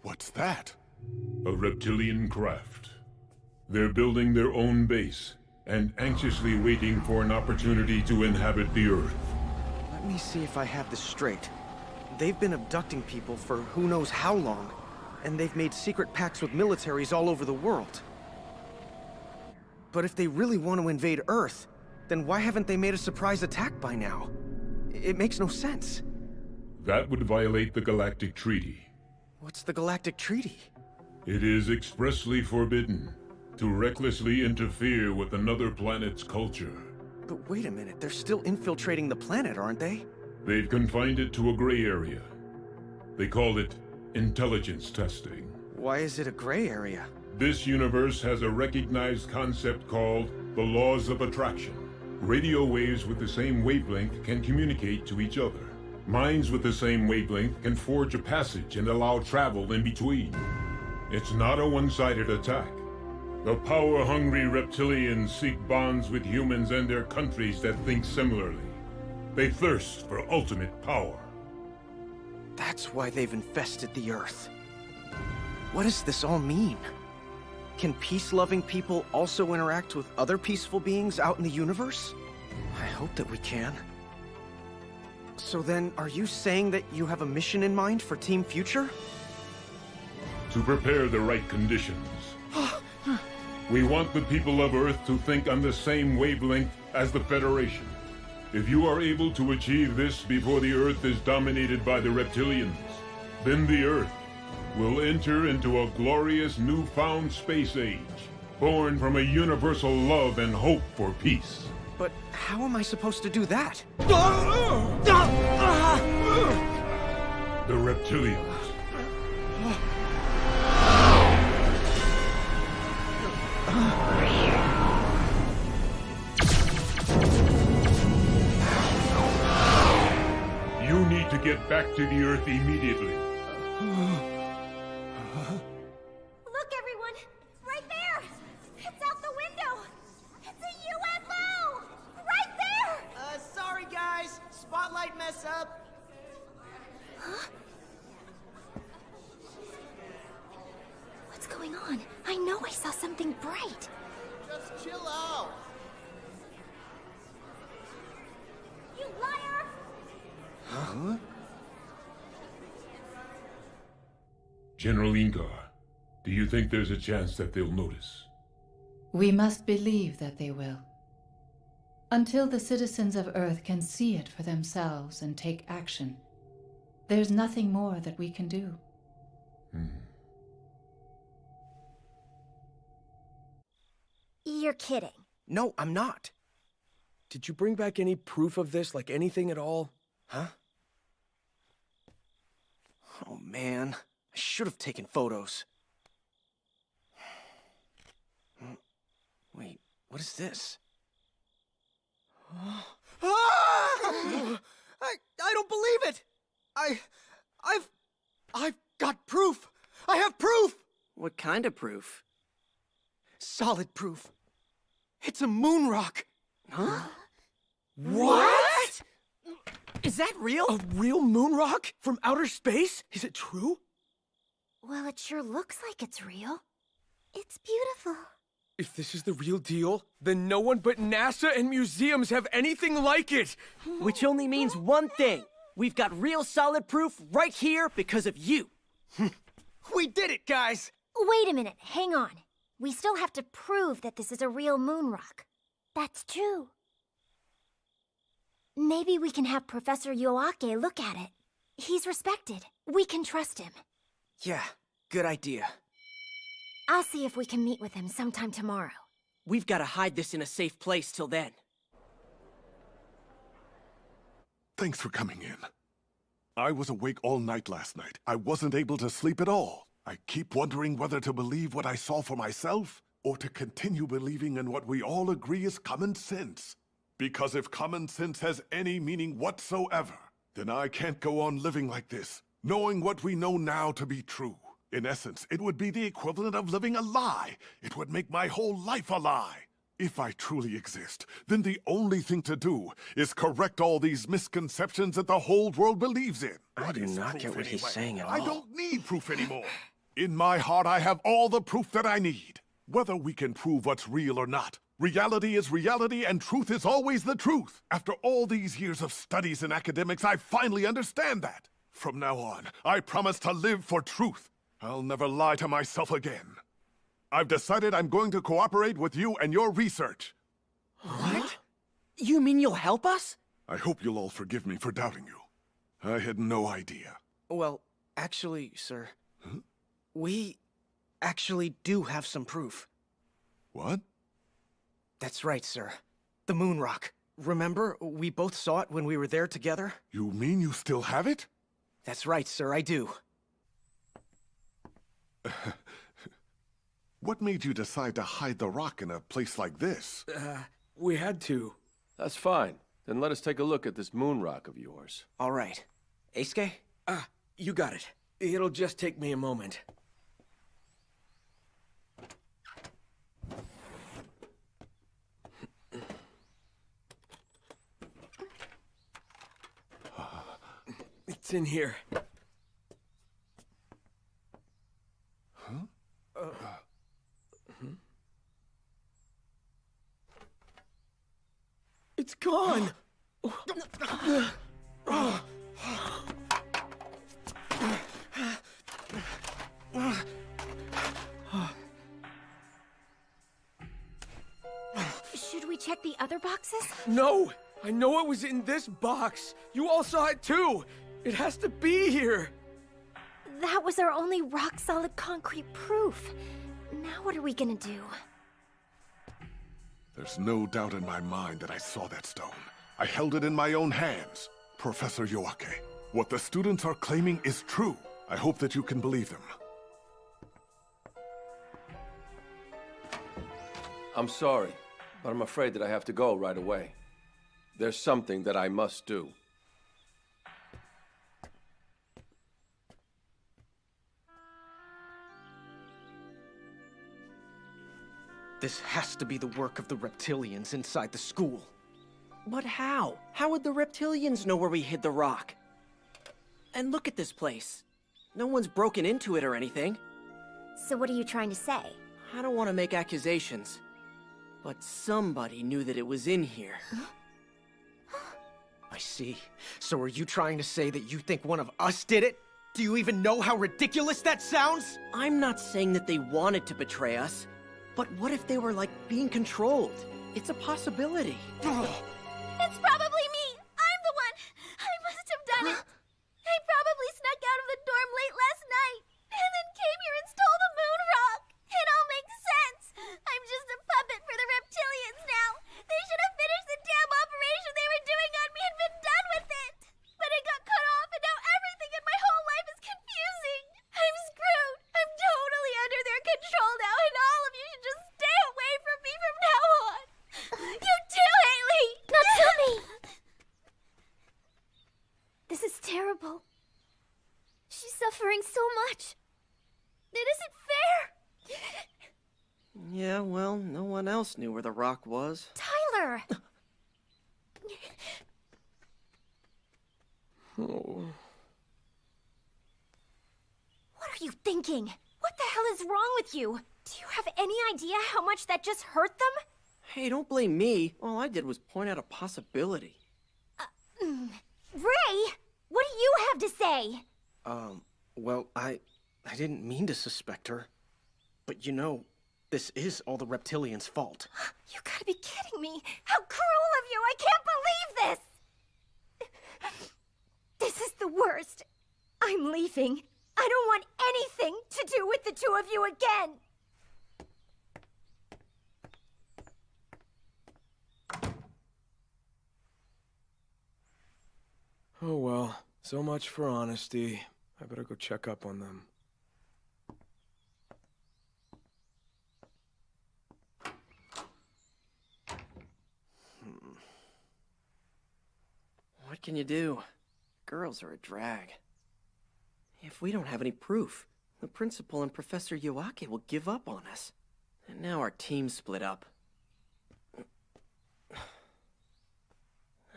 What's that? A reptilian craft. They're building their own base, and anxiously waiting for an opportunity to inhabit the Earth. Let me see if I have this straight. They've been abducting people for who knows how long, and they've made secret pacts with militaries all over the world. But if they really want to invade Earth, then why haven't they made a surprise attack by now? It makes no sense. That would violate the Galactic Treaty. What's the Galactic Treaty? It is expressly forbidden to recklessly interfere with another planet's culture. But wait a minute, they're still infiltrating the planet, aren't they? They've confined it to a gray area. They call it intelligence testing. Why is it a gray area? This universe has a recognized concept called the laws of attraction. Radio waves with the same wavelength can communicate to each other. Minds with the same wavelength can forge a passage and allow travel in between. It's not a one-sided attack. The power-hungry reptilians seek bonds with humans and their countries that think similarly. They thirst for ultimate power. That's why they've infested the Earth. What does this all mean? Can peace-loving people also interact with other peaceful beings out in the universe? I hope that we can. So then, are you saying that you have a mission in mind for Team Future? To prepare the right conditions. We want the people of Earth to think on the same wavelength as the Federation. If you are able to achieve this before the Earth is dominated by the reptilians, then the Earth will enter into a glorious newfound space age, born from a universal love and hope for peace. But how am I supposed to do that? The reptilians. You need to get back to the Earth immediately. Look, everyone! Right there! It's out the window! It's a UFO! Right there! Sorry guys. Spotlight mess up. Huh? What's going on? I know I saw something bright. Just chill out. You liar! Huh? General Ingar, do you think there's a chance that they'll notice? We must believe that they will. Until the citizens of Earth can see it for themselves and take action, there's nothing more that we can do. You're kidding. No, I'm not. Did you bring back any proof of this, like anything at all? Huh? Oh man, I should have taken photos. Wait, what is this? I don't believe it! I've got proof! I have proof! What kind of proof? Solid proof. It's a moon rock. Huh? What? Is that real? A real moon rock? From outer space? Is it true? Well, it sure looks like it's real. It's beautiful. If this is the real deal, then no one but NASA and museums have anything like it! Which only means one thing. We've got real solid proof right here because of you. We did it, guys! Wait a minute, hang on. We still have to prove that this is a real moon rock. That's true. Maybe we can have Professor Yoake look at it. He's respected. We can trust him. Yeah, good idea. I'll see if we can meet with him sometime tomorrow. We've got to hide this in a safe place till then. Thanks for coming in. I was awake all night last night. I wasn't able to sleep at all. I keep wondering whether to believe what I saw for myself, or to continue believing in what we all agree is common sense. Because if common sense has any meaning whatsoever, then I can't go on living like this, knowing what we know now to be true. In essence, it would be the equivalent of living a lie. It would make my whole life a lie. If I truly exist, then the only thing to do is correct all these misconceptions that the whole world believes in. I do not get what he's saying at all. I don't need proof anymore. In my heart, I have all the proof that I need. Whether we can prove what's real or not, reality is reality and truth is always the truth. After all these years of studies and academics, I finally understand that. From now on, I promise to live for truth. I'll never lie to myself again. I've decided I'm going to cooperate with you and your research. What? You mean you'll help us? I hope you'll all forgive me for doubting you. I had no idea. Well, actually, sir, we actually do have some proof. What? That's right, sir. The moon rock. Remember, we both saw it when we were there together? You mean you still have it? That's right, sir, I do. What made you decide to hide the rock in a place like this? We had to. That's fine. Then let us take a look at this moon rock of yours. All right. Eisuke? You got it. It'll just take me a moment. It's in here. It's gone! Should we check the other boxes? No! I know it was in this box! You all saw it too! It has to be here! That was our only rock-solid concrete proof. Now what are we gonna do? There's no doubt in my mind that I saw that stone. I held it in my own hands. Professor Yoake, what the students are claiming is true. I hope that you can believe them. I'm sorry, but I'm afraid that I have to go right away. There's something that I must do. This has to be the work of the reptilians inside the school. But how? How would the reptilians know where we hid the rock? And look at this place. No one's broken into it or anything. So what are you trying to say? I don't want to make accusations, but somebody knew that it was in here. I see. So are you trying to say that you think one of us did it? Do you even know how ridiculous that sounds? I'm not saying that they wanted to betray us, but what if they were, like, being controlled? It's a possibility. It's probably me! I'm the one! I must have done it! I probably snuck out of the dorm late last night, and then came here and stole the moon rock! It all makes sense! I'm just a puppet for the reptilians now! They should have finished the damn operation they were doing on me and been done with it! But it got cut off, and now everything in my whole life is confusing! I'm screwed! I'm totally under their control now, and all of you should just stay away from me from now on! You too, Haley! Natsumi! This is terrible. She's suffering so much. It isn't fair. Yeah, well, no one else knew where the rock was. Tyler! Oh. What are you thinking? What the hell is wrong with you? Do you have any idea how much that just hurt them? Hey, don't blame me. All I did was point out a possibility. Ray! What do you have to say? Well, I didn't mean to suspect her. But you know, this is all the reptilians' fault. You gotta be kidding me! How cruel of you! I can't believe this! This is the worst. I'm leaving. I don't want anything to do with the two of you again! Oh well, so much for honesty. I better go check up on them. What can you do? Girls are a drag. If we don't have any proof, the principal and Professor Yoake will give up on us. And now our team's split up.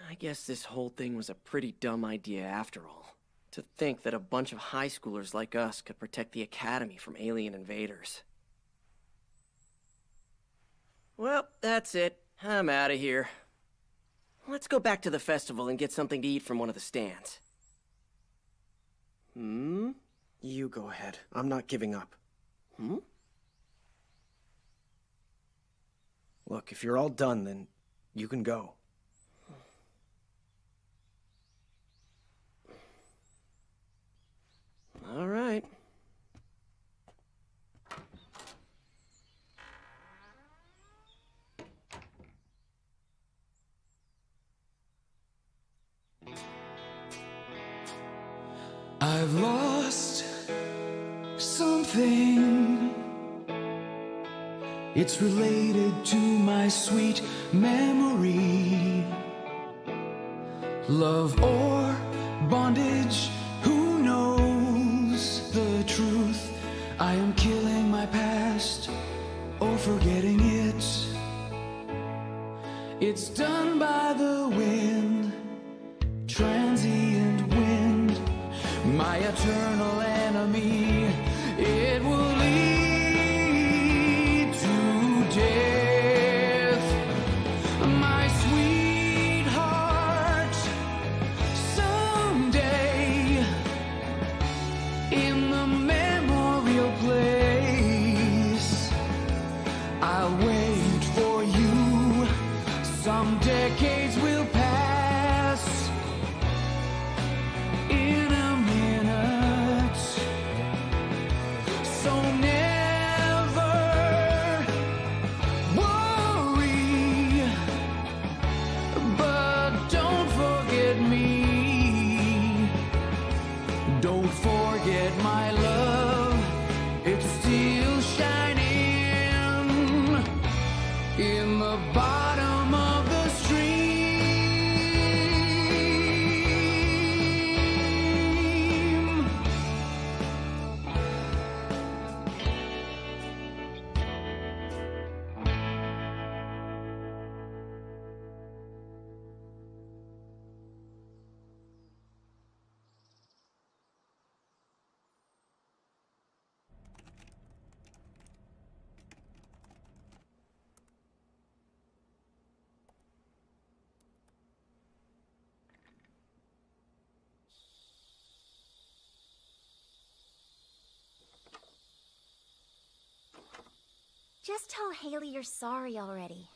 I guess this whole thing was a pretty dumb idea after all. To think that a bunch of high schoolers like us could protect the Academy from alien invaders. Well, that's it. I'm out of here. Let's go back to the festival and get something to eat from one of the stands. You go ahead. I'm not giving up. Look, if you're all done, then you can go. All right. I've lost something. It's related to my sweet memory. Love or bondage, who knows the truth? I am killing my past or forgetting it. It's done by the wind, transient wind, my eternal enemy. It will lead to death. My sweetheart, someday in the memorial place, I'll wait for you. Some decades will pass in a minute, so never worry, but don't forget me. Don't forget my love, it's still shining in the bottom of the stream. Just tell Haley you're sorry already.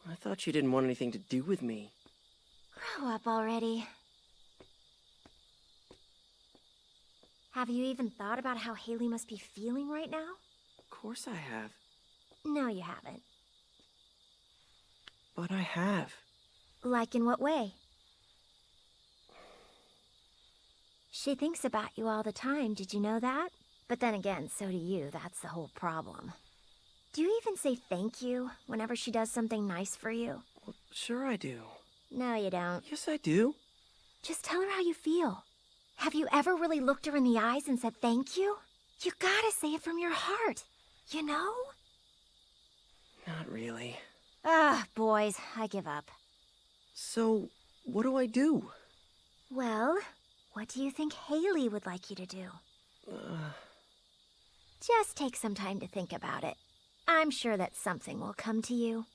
I thought you didn't want anything to do with me. Grow up already. Have you even thought about how Haley must be feeling right now? Of course I have. No, you haven't. But I have. Like in what way? She thinks about you all the time, did you know that? But then again, so do you, that's the whole problem. Do you even say thank you whenever she does something nice for you? Well, sure I do. No, you don't. Yes, I do. Just tell her how you feel. Have you ever really looked her in the eyes and said thank you? You gotta say it from your heart, you know? Not really. Ah, boys, I give up. So, what do I do? Well, what do you think Haley would like you to do? Just take some time to think about it. I'm sure that something will come to you.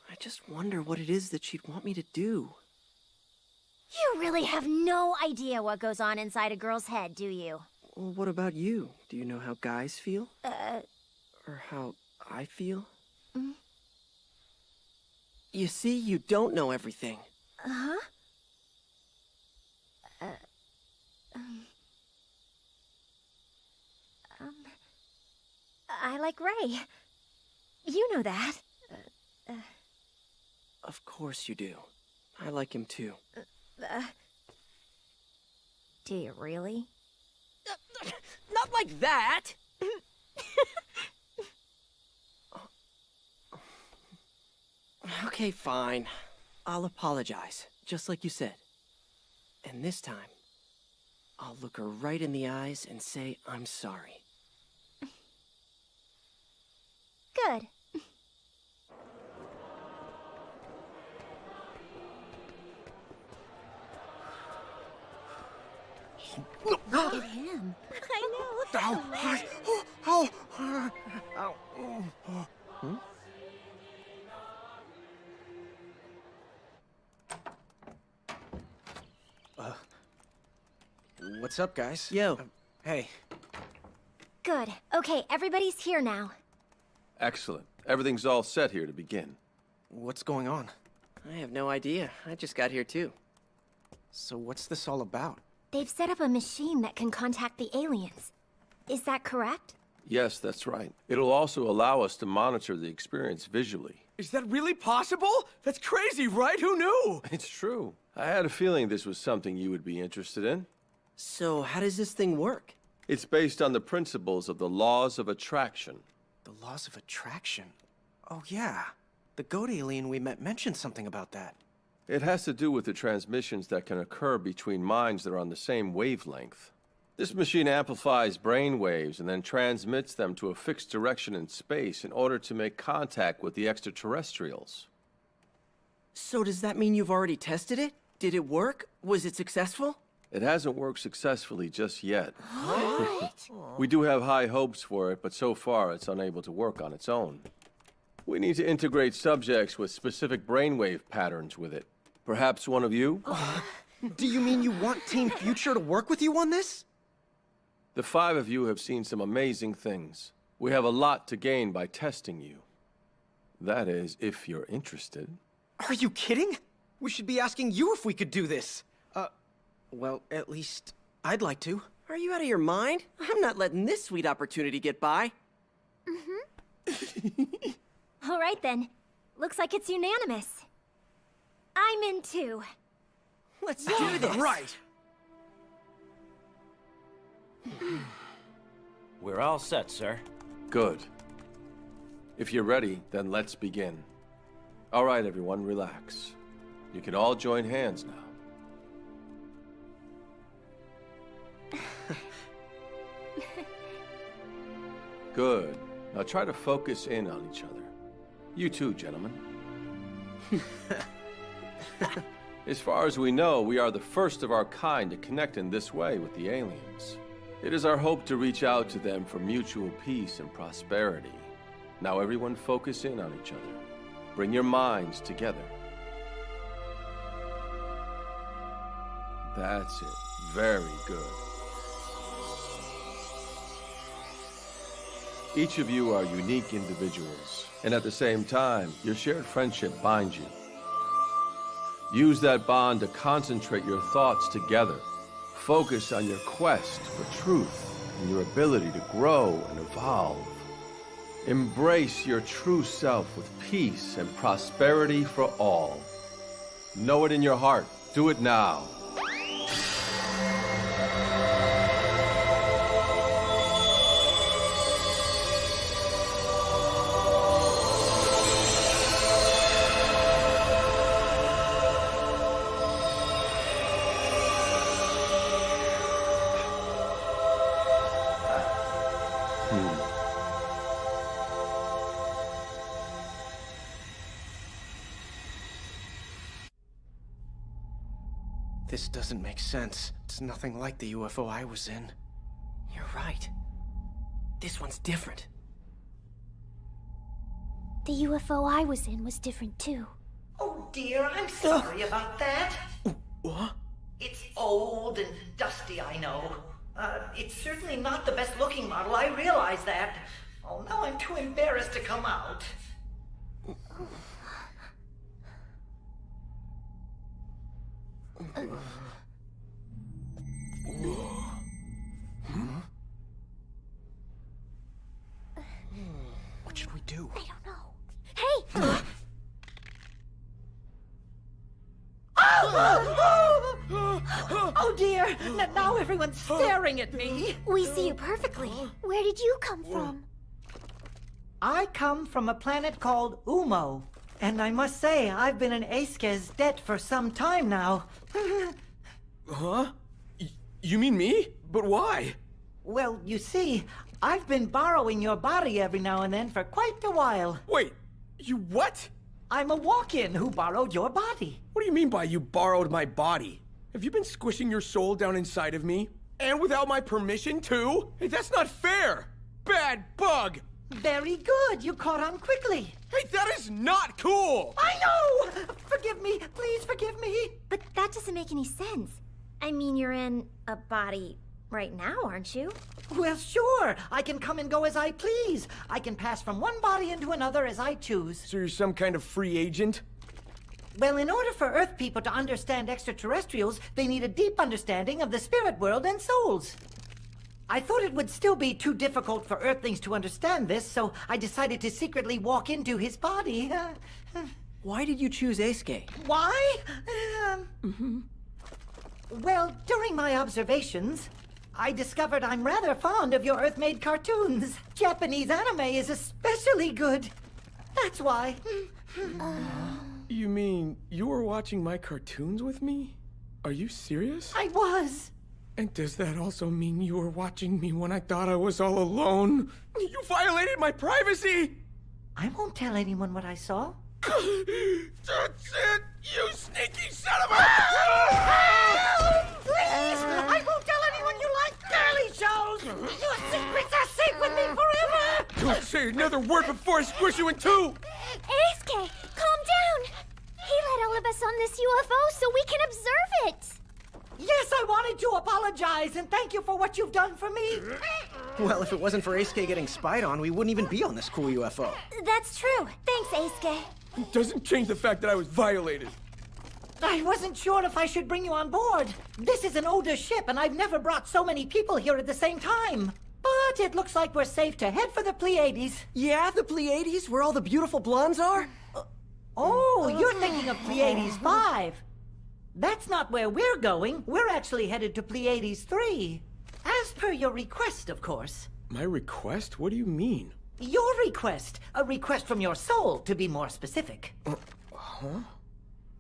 I just wonder what it is that she'd want me to do. You really have no idea what goes on inside a girl's head, do you? Well, what about you? Do you know how guys feel? Or how I feel? You see, you don't know everything. Uh-huh. I like Ray. You know that. Of course you do. I like him too. Do you really? Not like that! Okay, fine. I'll apologize, just like you said. And this time, I'll look her right in the eyes and say I'm sorry. Good. Look at him. I know. What's up, guys? Yo. Hey. Good. Okay, everybody's here now. Excellent. Everything's all set here to begin. What's going on? I have no idea. I just got here too. So what's this all about? They've set up a machine that can contact the aliens. Is that correct? Yes, that's right. It'll also allow us to monitor the experience visually. Is that really possible? That's crazy, right? Who knew? It's true. I had a feeling this was something you would be interested in. So, how does this thing work? It's based on the principles of the laws of attraction. The laws of attraction? Oh, yeah. The goat alien we met mentioned something about that. It has to do with the transmissions that can occur between minds that are on the same wavelength. This machine amplifies brain waves and then transmits them to a fixed direction in space in order to make contact with the extraterrestrials. So does that mean you've already tested it? Did it work? Was it successful? It hasn't worked successfully just yet. What? We do have high hopes for it, but so far it's unable to work on its own. We need to integrate subjects with specific brainwave patterns with it. Perhaps one of you? Do you mean you want Team Future to work with you on this? The 5 of you have seen some amazing things. We have a lot to gain by testing you. That is, if you're interested. Are you kidding? We should be asking you if we could do this. Well, at least I'd like to. Are you out of your mind? I'm not letting this sweet opportunity get by. All right then. Looks like it's unanimous. I'm in too. Let's do this. Right. We're all set, sir. Good. If you're ready, then let's begin. All right, everyone, relax. You can all join hands now. Good. Now try to focus in on each other. You too, gentlemen. As far as we know, we are the first of our kind to connect in this way with the aliens. It is our hope to reach out to them for mutual peace and prosperity. Now everyone focus in on each other. Bring your minds together. That's it. Very good. Each of you are unique individuals, and at the same time, your shared friendship binds you. Use that bond to concentrate your thoughts together. Focus on your quest for truth and your ability to grow and evolve. Embrace your true self with peace and prosperity for all. Know it in your heart. Do it now. This doesn't make sense. It's nothing like the UFO I was in. You're right. This one's different. The UFO I was in was different too. Oh dear, I'm sorry about that. What? It's old and dusty, I know. It's certainly not the best looking model, I realize that. Oh, now I'm too embarrassed to come out. What should we do? I don't know. Hey! Oh dear, now everyone's staring at me. We see you perfectly. Where did you come from? I come from a planet called Umo. And I must say, I've been in Aeske's debt for some time now. Huh? You mean me? But why? Well, you see, I've been borrowing your body every now and then for quite a while. Wait, you what? I'm a walk-in who borrowed your body. What do you mean by you borrowed my body? Have you been squishing your soul down inside of me? And without my permission, too? Hey, that's not fair! Bad bug! Very good, you caught on quickly. Hey, that is not cool! I know! Forgive me, please forgive me. But that doesn't make any sense. I mean, you're in a body right now, aren't you? Well, sure. I can come and go as I please. I can pass from one body into another as I choose. So you're some kind of free agent? Well, in order for Earth people to understand extraterrestrials, they need a deep understanding of the spirit world and souls. I thought it would still be too difficult for Earthlings to understand this, so I decided to secretly walk into his body. Why did you choose Eisuke? Why? Well, during my observations, I discovered I'm rather fond of your Earth-made cartoons. Japanese anime is especially good. That's why. You mean you were watching my cartoons with me? Are you serious? I was. And does that also mean you were watching me when I thought I was all alone? You violated my privacy! I won't tell anyone what I saw. That's it! You sneaky son of a... Please! I won't tell anyone you like girly shows! Your secrets are safe with me forever! Don't say another word before I squish you in two! Eisuke, calm down! He let all of us on this UFO so we can observe it! Yes, I wanted to apologize and thank you for what you've done for me. Well, if it wasn't for Eisuke getting spied on, we wouldn't even be on this cool UFO. That's true. Thanks, Eisuke. It doesn't change the fact that I was violated. I wasn't sure if I should bring you on board. This is an older ship, and I've never brought so many people here at the same time. But it looks like we're safe to head for the Pleiades. Yeah, the Pleiades, where all the beautiful blondes are? Oh, you're thinking of Pleiades 5. That's not where we're going. We're actually headed to Pleiades 3. As per your request, of course. My request? What do you mean? Your request. A request from your soul, to be more specific. Huh?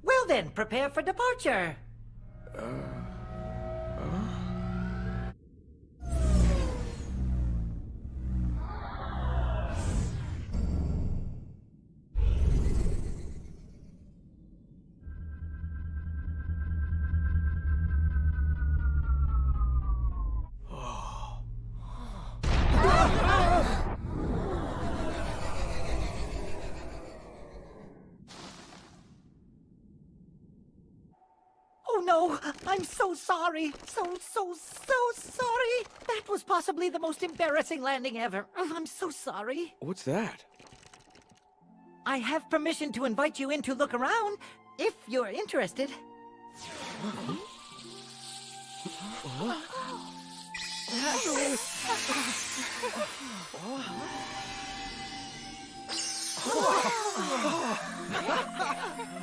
Well then, prepare for departure. Oh no, I'm so sorry. So sorry. That was possibly the most embarrassing landing ever. I'm so sorry. What's that? I have permission to invite you in to look around, if you're interested.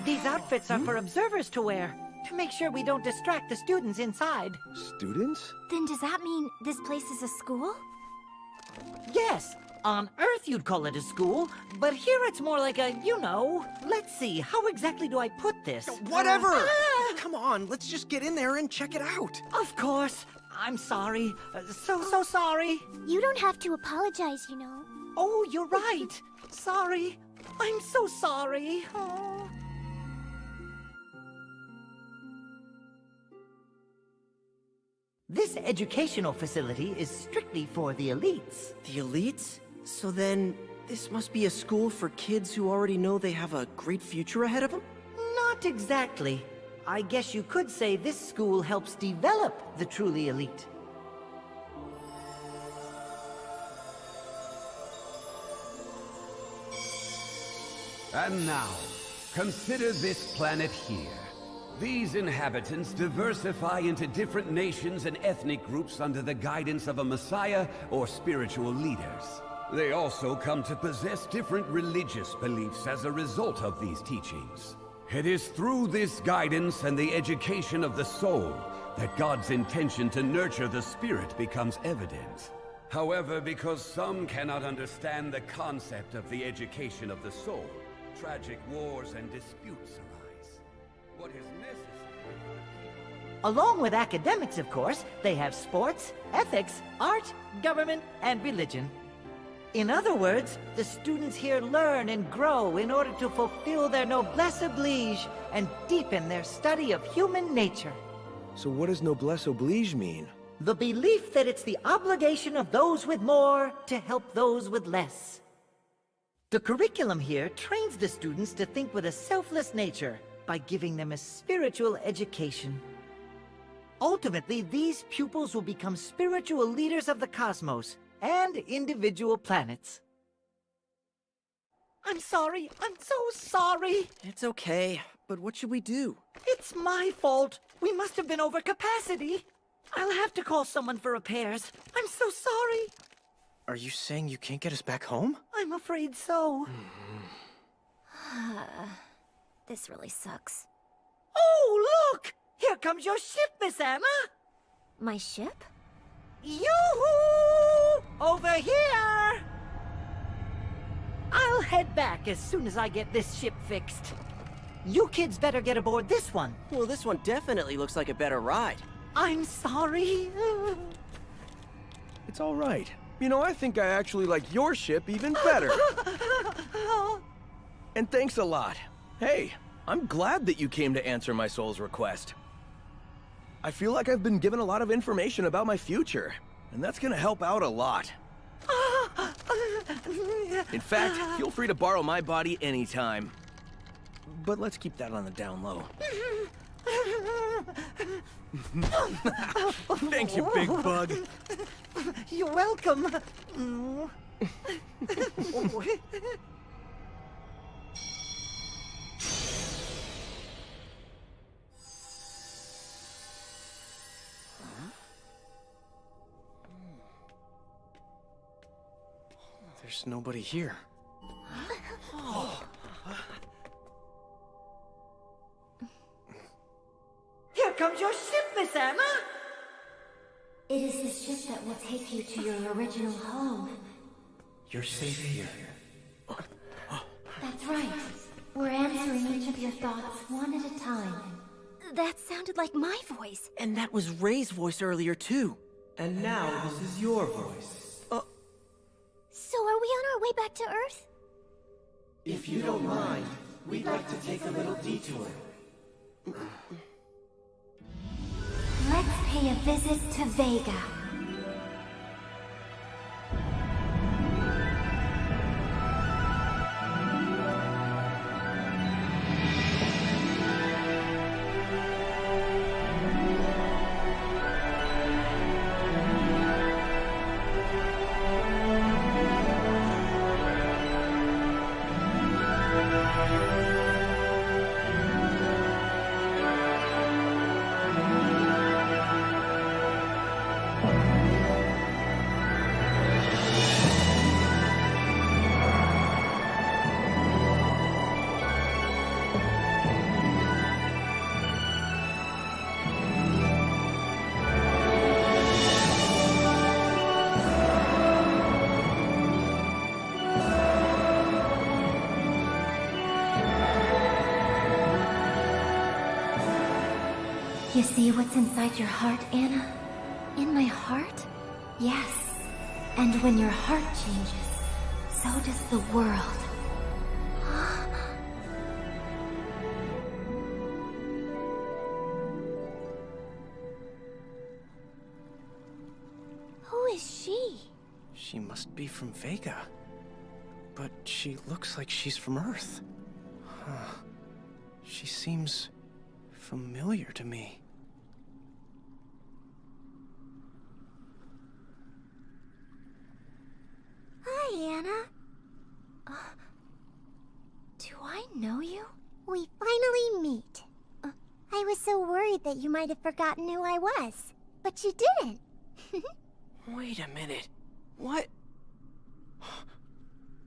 These outfits are for observers to wear, to make sure we don't distract the students inside. Students? Then does that mean this place is a school? Yes, on Earth you'd call it a school, but here it's more like a, let's see, how exactly do I put this? Whatever! Come on, let's just get in there and check it out. Of course. I'm sorry. So sorry. You don't have to apologize, you know. Oh, you're right. Sorry. I'm so sorry. Oh. This educational facility is strictly for the elites. The elites? So then, this must be a school for kids who already know they have a great future ahead of them? Not exactly. I guess you could say this school helps develop the truly elite. And now, consider this planet here. These inhabitants diversify into different nations and ethnic groups under the guidance of a messiah or spiritual leaders. They also come to possess different religious beliefs as a result of these teachings. It is through this guidance and the education of the soul that God's intention to nurture the spirit becomes evident. However, because some cannot understand the concept of the education of the soul, tragic wars and disputes arise. What is necessary for the people... Along with academics, of course, they have sports, ethics, art, government, and religion. In other words, the students here learn and grow in order to fulfill their noblesse oblige and deepen their study of human nature. So what does noblesse oblige mean? The belief that it's the obligation of those with more to help those with less. The curriculum here trains the students to think with a selfless nature by giving them a spiritual education. Ultimately, these pupils will become spiritual leaders of the cosmos and individual planets. I'm sorry. I'm so sorry. It's okay, but what should we do? It's my fault. We must have been over capacity. I'll have to call someone for repairs. I'm so sorry. Are you saying you can't get us back home? I'm afraid so. This really sucks. Oh, look! Here comes your ship, Miss Anna! My ship? Yoo-hoo! Over here! I'll head back as soon as I get this ship fixed. You kids better get aboard this one. Well, this one definitely looks like a better ride. I'm sorry. It's all right. You know, I think I actually like your ship even better. And thanks a lot. Hey, I'm glad that you came to answer my soul's request. I feel like I've been given a lot of information about my future, and that's gonna help out a lot. In fact, feel free to borrow my body anytime. But let's keep that on the down low. Thanks, you big bug. You're welcome. There's nobody here. Here comes your ship, Miss Anna! It is the ship that will take you to your original home. You're safe here. That's right. We're answering each of your thoughts one at a time. That sounded like my voice. And that was Ray's voice earlier, too. And now this is your voice. So are we on our way back to Earth? If you don't mind, we'd like to take a little detour. Let's pay a visit to Vega. You see what's inside your heart, Anna? In my heart? Yes. And when your heart changes, so does the world. Who is she? She must be from Vega. But she looks like she's from Earth. Huh. She seems familiar to me. Hi, Anna. Do I know you? We finally meet. I was so worried that you might have forgotten who I was, but you didn't. Wait a minute. What?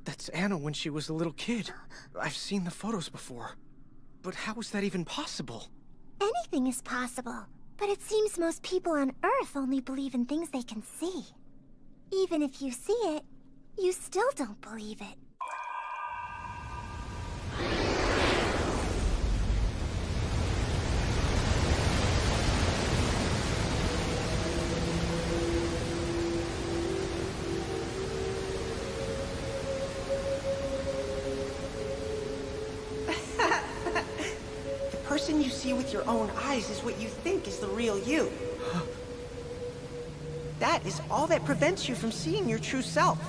That's Anna when she was a little kid. I've seen the photos before. But how is that even possible? Anything is possible, but it seems most people on Earth only believe in things they can see. Even if you see it, you still don't believe it. The person you see with your own eyes is what you think is the real you. That is all that prevents you from seeing your true self.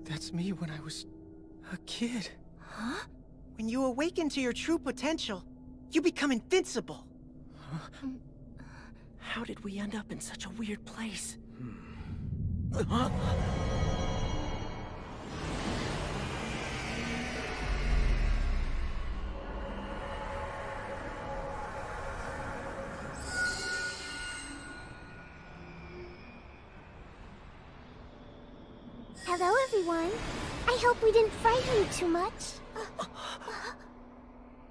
That's me when I was a kid. Huh? When you awaken to your true potential, you become invincible. How did we end up in such a weird place? Hello, everyone. I hope we didn't frighten you too much.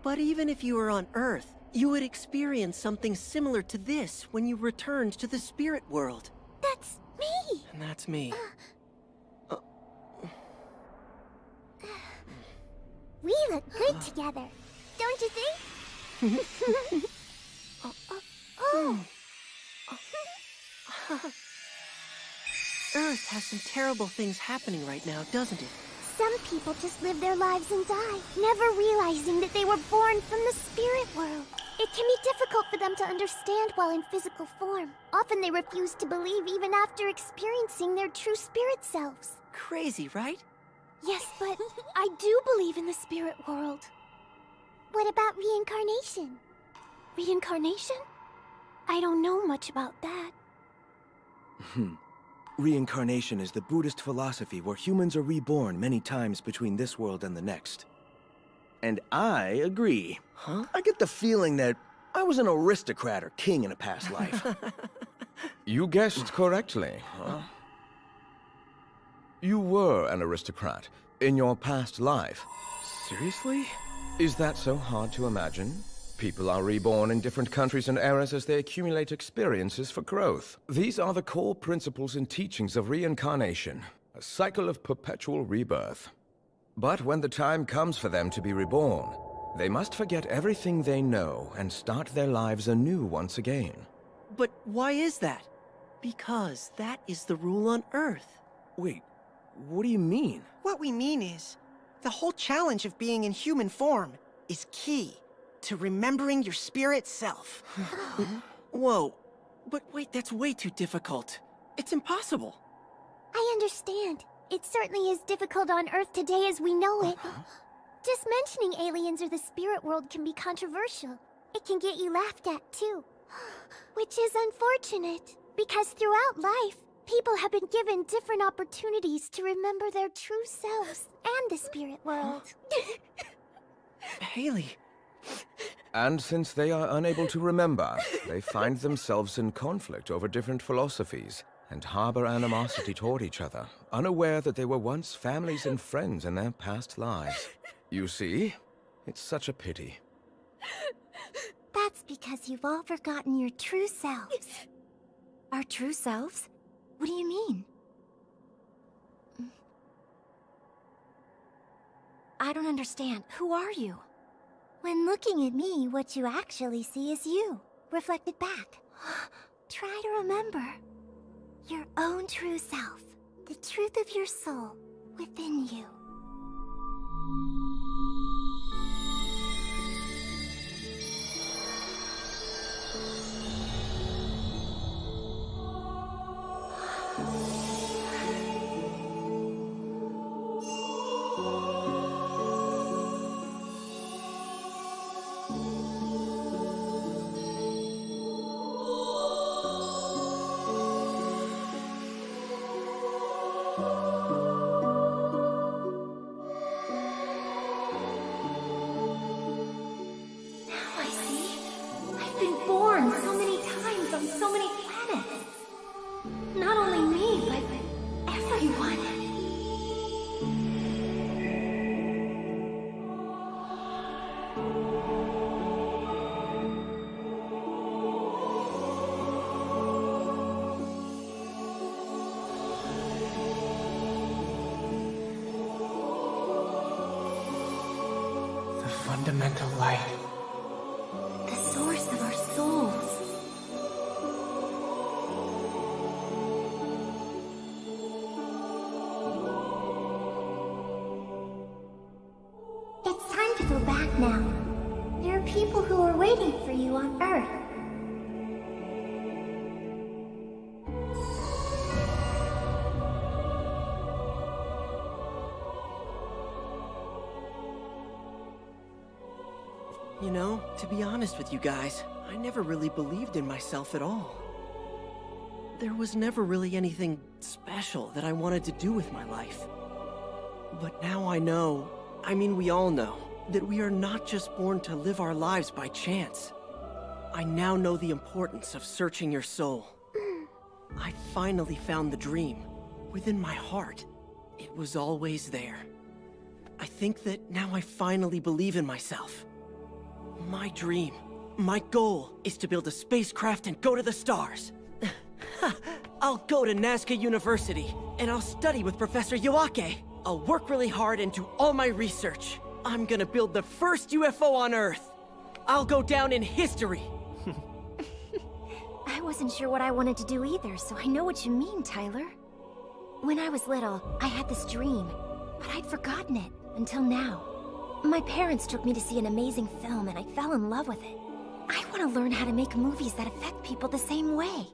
But even if you were on Earth, you would experience something similar to this when you returned to the spirit world. That's me! And that's me. We look good together, don't you think? Earth has some terrible things happening right now, doesn't it? Some people just live their lives and die, never realizing that they were born from the spirit world. It can be difficult for them to understand while in physical form. Often they refuse to believe even after experiencing their true spirit selves. Crazy, right? Yes, but I do believe in the spirit world. What about reincarnation? Reincarnation? I don't know much about that. Reincarnation is the Buddhist philosophy where humans are reborn many times between this world and the next. And I agree. Huh? I get the feeling that I was an aristocrat or king in a past life. You guessed correctly. Huh? You were an aristocrat in your past life. Seriously? Is that so hard to imagine? People are reborn in different countries and eras as they accumulate experiences for growth. These are the core principles and teachings of reincarnation, a cycle of perpetual rebirth. But when the time comes for them to be reborn, they must forget everything they know and start their lives anew once again. But why is that? Because that is the rule on Earth. Wait, what do you mean? What we mean is, the whole challenge of being in human form is key to remembering your spirit self. Whoa, but wait, that's way too difficult. It's impossible. I understand. It certainly is difficult on Earth today as we know it. Just mentioning aliens or the spirit world can be controversial. It can get you laughed at, too. Which is unfortunate, because throughout life, people have been given different opportunities to remember their true selves and the spirit world. Haley. And since they are unable to remember, they find themselves in conflict over different philosophies and harbor animosity toward each other, unaware that they were once families and friends in their past lives. You see? It's such a pity. That's because you've all forgotten your true selves. Our true selves? What do you mean? I don't understand. Who are you? When looking at me, what you actually see is you, reflected back. Try to remember your own true self, the truth of your soul within you. So many times on so many planets. Not only me, but everyone. The fundamental light. The source of our souls. It's time to go back now. There are people who are waiting for you on Earth. You know, to be honest with you guys, I never really believed in myself at all. There was never really anything special that I wanted to do with my life. But now I know, I mean we all know, that we are not just born to live our lives by chance. I now know the importance of searching your soul. I finally found the dream. Within my heart, it was always there. I think that now I finally believe in myself. My dream, my goal, is to build a spacecraft and go to the stars. I'll go to Nazca University, and I'll study with Professor Yoake. I'll work really hard and do all my research. I'm gonna build the first UFO on Earth. I'll go down in history. I wasn't sure what I wanted to do either, so I know what you mean, Tyler. When I was little, I had this dream, but I'd forgotten it until now. My parents took me to see an amazing film and I fell in love with it. I want to learn how to make movies that affect people the same way.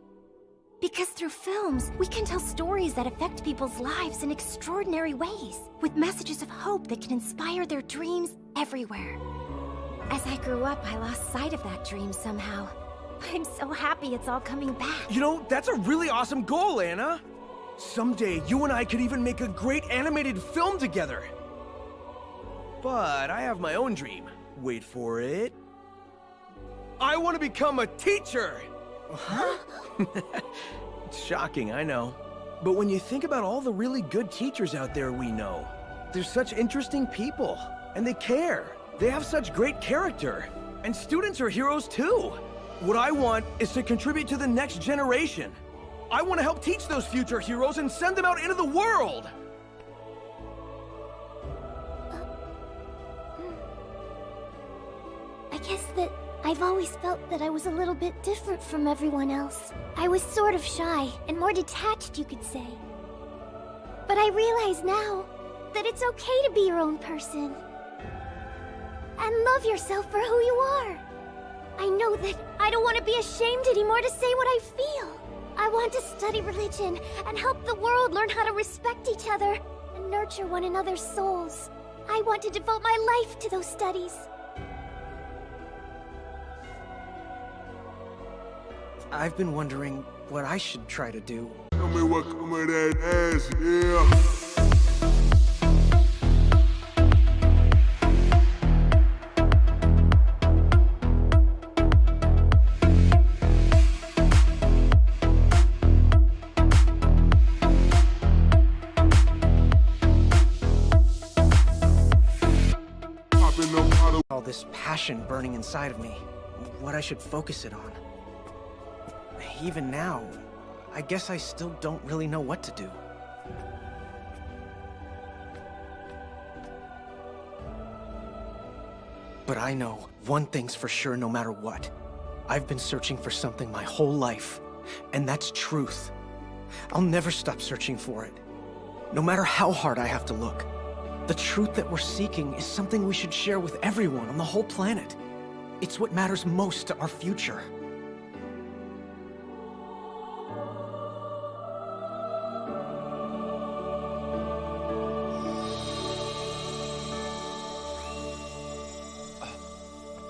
Because through films, we can tell stories that affect people's lives in extraordinary ways, with messages of hope that can inspire their dreams everywhere. As I grew up, I lost sight of that dream somehow. I'm so happy it's all coming back. You know, that's a really awesome goal, Anna. Someday, you and I could even make a great animated film together. But I have my own dream. Wait for it. I want to become a teacher! Huh? It's shocking, I know. But when you think about all the really good teachers out there we know, they're such interesting people, and they care. They have such great character, and students are heroes too. What I want is to contribute to the next generation. I want to help teach those future heroes and send them out into the world! I guess that I've always felt that I was a little bit different from everyone else. I was sort of shy and more detached, you could say. But I realize now that it's okay to be your own person. And love yourself for who you are. I know that I don't want to be ashamed anymore to say what I feel. I want to study religion and help the world learn how to respect each other and nurture one another's souls. I want to devote my life to those studies. I've been wondering what I should try to do. Tell me what come with that ass, yeah. All this passion burning inside of me, what I should focus it on. Even now, I guess I still don't really know what to do. But I know one thing's for sure no matter what. I've been searching for something my whole life, and that's truth. I'll never stop searching for it, no matter how hard I have to look. The truth that we're seeking is something we should share with everyone on the whole planet. It's what matters most to our future.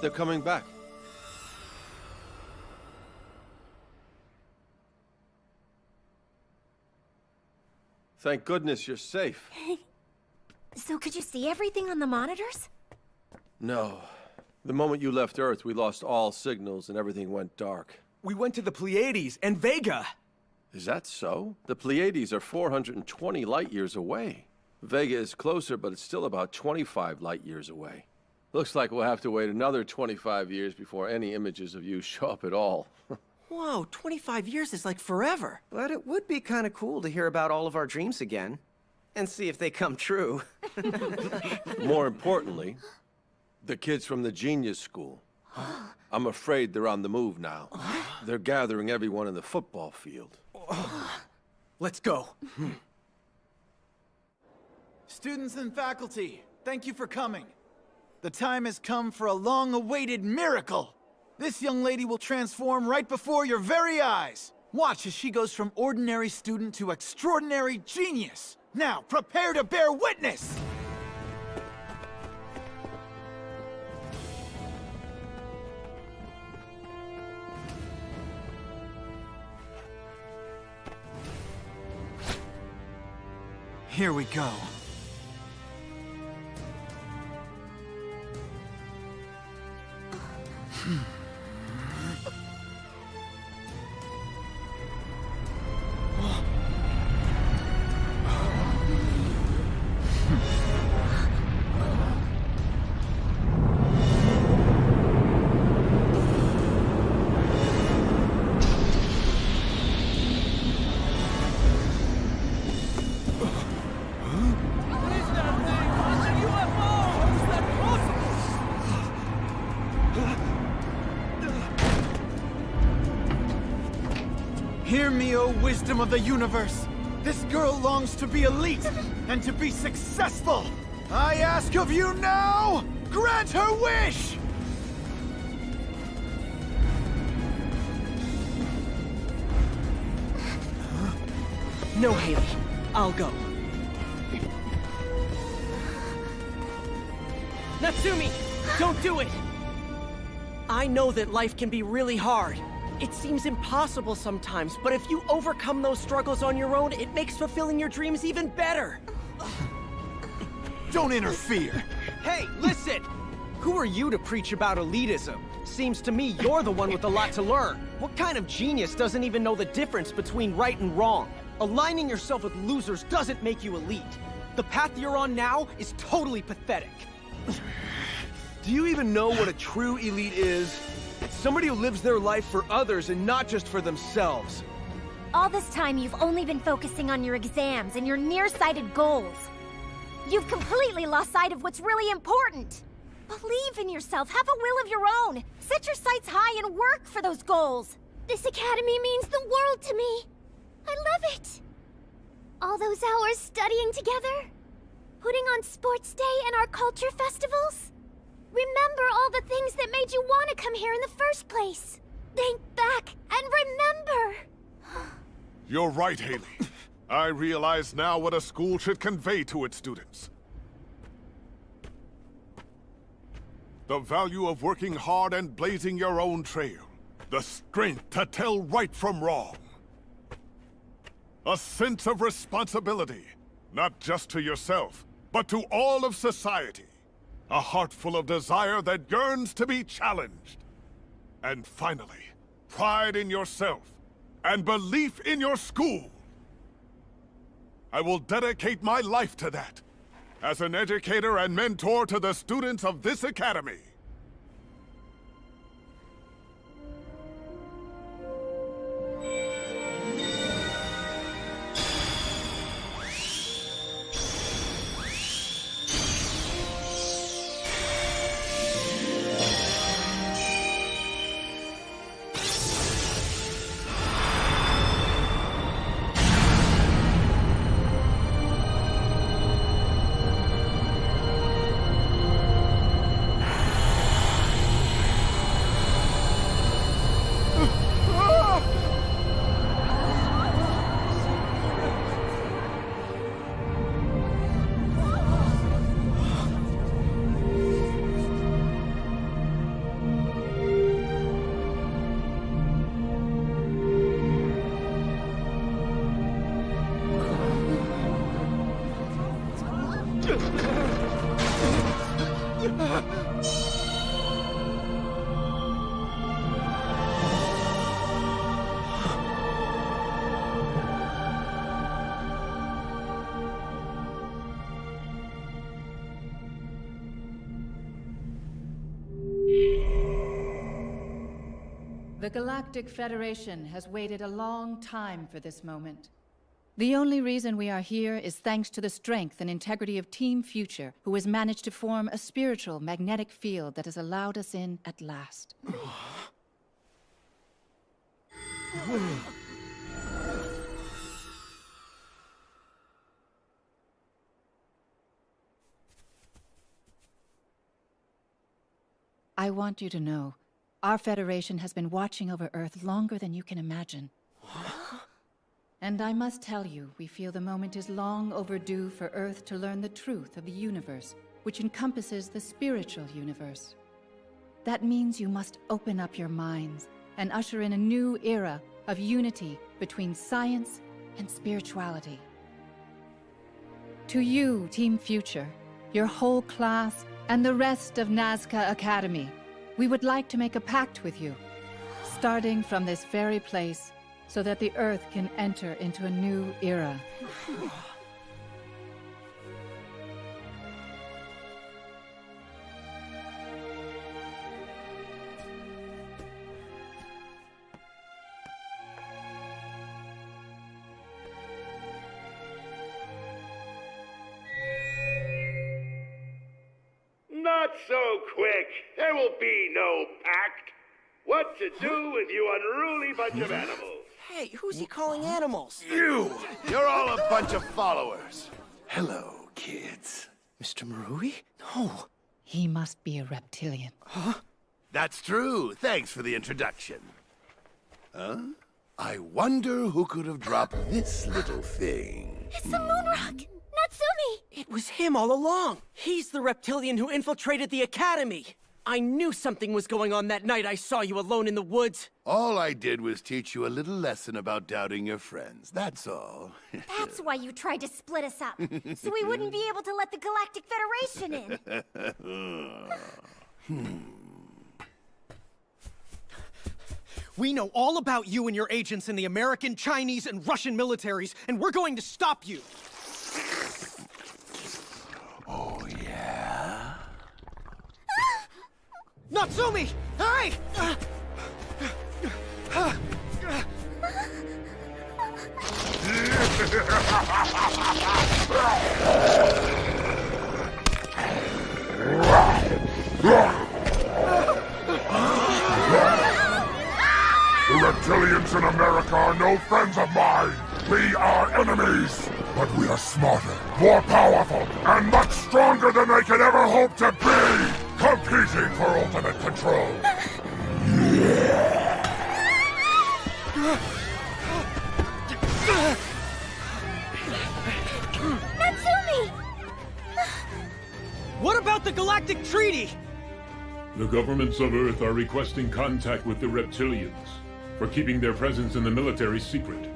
They're coming back. Thank goodness you're safe. So could you see everything on the monitors? No. The moment you left Earth, we lost all signals and everything went dark. We went to the Pleiades and Vega. Is that so? The Pleiades are 420 light years away. Vega is closer, but it's still about 25 light years away. Looks like we'll have to wait another 25 years before any images of you show up at all. Whoa, 25 years is like forever. But it would be kind of cool to hear about all of our dreams again. And see if they come true. More importantly, the kids from the Genius School. I'm afraid they're on the move now. They're gathering everyone in the football field. Let's go. Students and faculty, thank you for coming. The time has come for a long-awaited miracle. This young lady will transform right before your very eyes. Watch as she goes from ordinary student to extraordinary genius. Now, prepare to bear witness! Here we go. Hear me, O wisdom of the universe! This girl longs to be elite and to be successful! I ask of you now, grant her wish! No, Haley. I'll go. Natsumi, don't do it! I know that life can be really hard. It seems impossible sometimes, but if you overcome those struggles on your own, it makes fulfilling your dreams even better. Don't interfere! Hey, listen! Who are you to preach about elitism? Seems to me you're the one with a lot to learn. What kind of genius doesn't even know the difference between right and wrong? Aligning yourself with losers doesn't make you elite. The path you're on now is totally pathetic. Do you even know what a true elite is? It's somebody who lives their life for others and not just for themselves. All this time, you've only been focusing on your exams and your nearsighted goals. You've completely lost sight of what's really important. Believe in yourself, have a will of your own. Set your sights high and work for those goals. This academy means the world to me. I love it. All those hours studying together, putting on sports day and our culture festivals. Remember all the things that made you want to come here in the first place. Think back and remember. You're right, Haley. I realize now what a school should convey to its students. The value of working hard and blazing your own trail. The strength to tell right from wrong. A sense of responsibility, not just to yourself, but to all of society. A heart full of desire that yearns to be challenged. And finally, pride in yourself and belief in your school. I will dedicate my life to that, as an educator and mentor to the students of this academy. The Galactic Federation has waited a long time for this moment. The only reason we are here is thanks to the strength and integrity of Team Future, who has managed to form a spiritual magnetic field that has allowed us in at last. I want you to know, our Federation has been watching over Earth longer than you can imagine. And I must tell you, we feel the moment is long overdue for Earth to learn the truth of the universe, which encompasses the spiritual universe. That means you must open up your minds and usher in a new era of unity between science and spirituality. To you, Team Future, your whole class, and the rest of Nazca Academy, we would like to make a pact with you, starting from this very place, so that the Earth can enter into a new era. Not so quick. There will be no pact. What to do with you unruly bunch of animals? Hey, who's he calling animals? You! You're all a bunch of followers. Hello, kids. Mr. Marui? No. He must be a reptilian. Huh? That's true. Thanks for the introduction. Huh? I wonder who could have dropped this little thing. It's the Moonrock! Natsumi! It was him all along. He's the reptilian who infiltrated the academy. I knew something was going on that night I saw you alone in the woods. All I did was teach you a little lesson about doubting your friends. That's all. That's why you tried to split us up, so we wouldn't be able to let the Galactic Federation in. We know all about you and your agents in the American, Chinese, and Russian militaries, and we're going to stop you. Oh, yeah? Natsumi! Hey! The reptilians in America are no friends of mine. We are enemies. But we are smarter, more powerful, and much stronger than they could ever hope to be. Competing for ultimate control. Natsumi! What about the Galactic Treaty? The governments of Earth are requesting contact with the reptilians for keeping their presence in the military secret.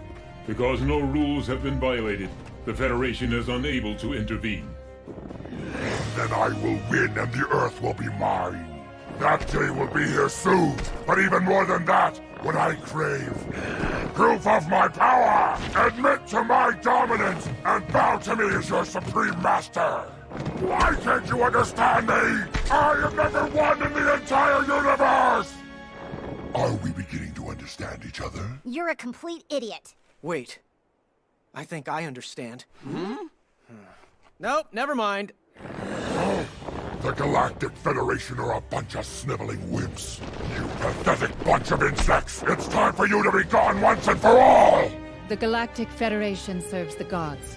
Because no rules have been violated, the Federation is unable to intervene. Then I will win and the Earth will be mine. That day will be here soon. But even more than that, what I crave. Proof of my power! Admit to my dominance and bow to me as your supreme master! Why can't you understand me? I am #1 in the entire universe! Are we beginning to understand each other? You're a complete idiot. Wait. I think I understand. Nope, never mind. The Galactic Federation are a bunch of sniveling wimps. You pathetic bunch of insects! It's time for you to be gone once and for all! The Galactic Federation serves the gods.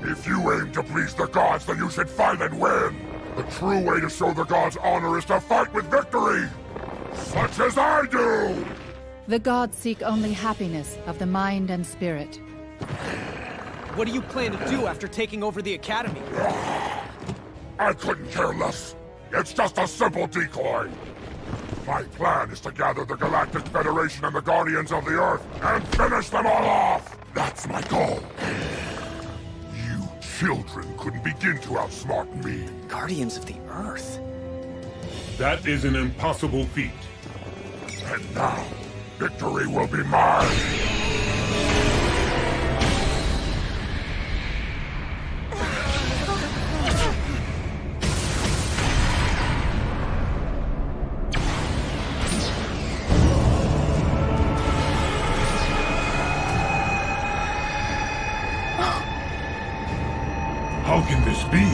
If you aim to please the gods, then you should fight and win! The true way to show the gods honor is to fight with victory! Such as I do! The gods seek only happiness of the mind and spirit. What do you plan to do after taking over the Academy? I couldn't care less. It's just a simple decoy. My plan is to gather the Galactic Federation and the Guardians of the Earth and finish them all off! That's my goal. You children couldn't begin to outsmart me. Guardians of the Earth? That is an impossible feat. And now, victory will be mine! How can this be?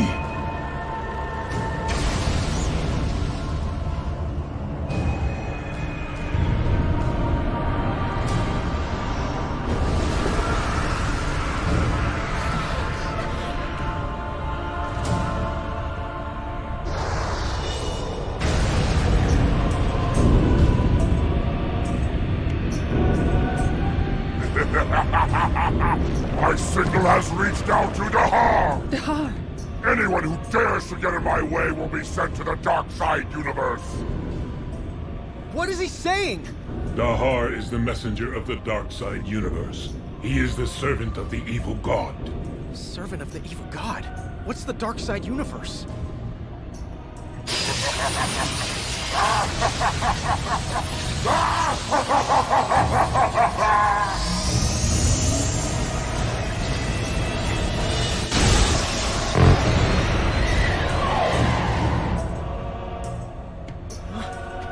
My signal has reached out to Dahar! Dahar! Anyone who dares to get in my way will be sent to the Dark Side universe! What is he saying? Dahar is the messenger of the Dark Side universe. He is the servant of the evil god. Servant of the evil god? What's the dark side universe?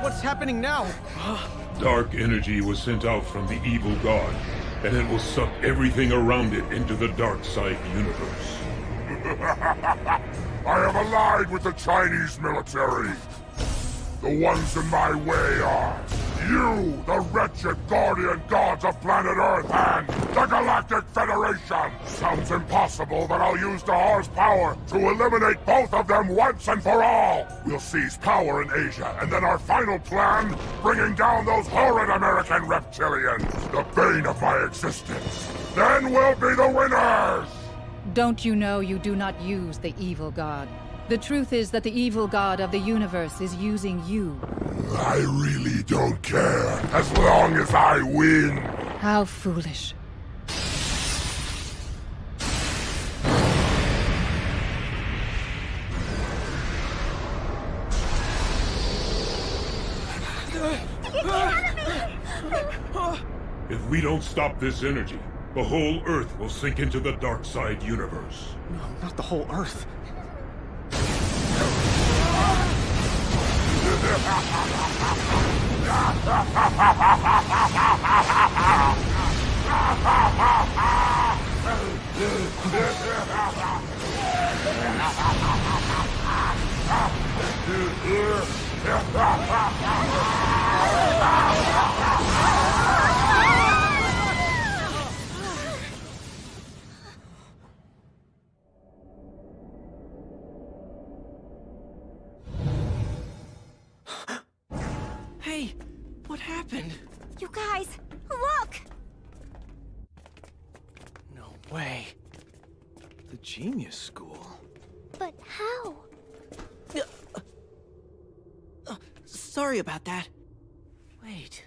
What's happening now? Dark energy was sent out from the evil god, and it will suck everything around it into the dark side universe. I am allied with the Chinese military. The ones in my way are you, the wretched guardian gods of planet Earth, and the Galactic Federation. Sounds impossible, but I'll use Dahar's power to eliminate both of them once and for all. We'll seize power in Asia, and then our final plan, bringing down those horrid American reptilians, the bane of my existence. Then we'll be the winners! Don't you know you do not use the evil god? The truth is that the evil god of the universe is using you. I really don't care, as long as I win. How foolish. If we don't stop this energy, the whole Earth will sink into the dark side universe. No, not the whole Earth. Hey, what happened? You guys, look! No way. The Genius School. But how? Sorry about that. Wait.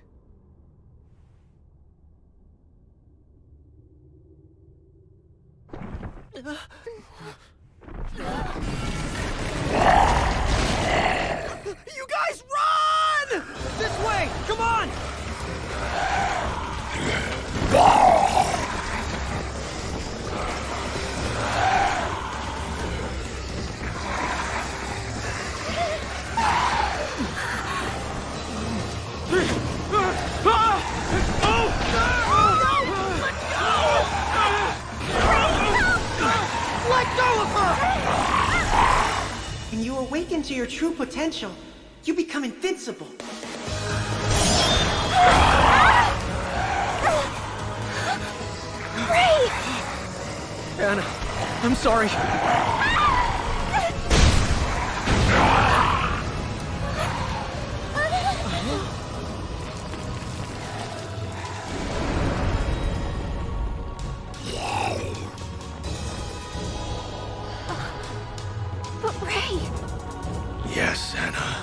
You guys run! This way! Come on! When you awaken to your true potential, you become invincible. Anna, I'm sorry. But Ray! Yes, Anna.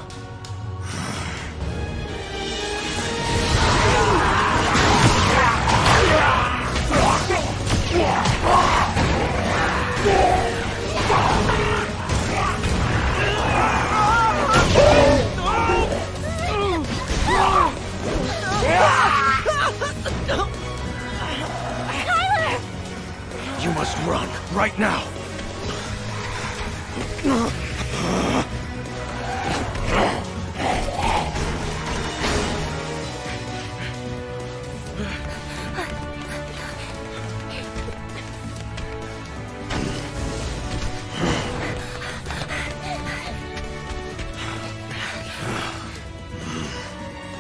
You must run, right now.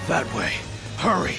That way. Hurry.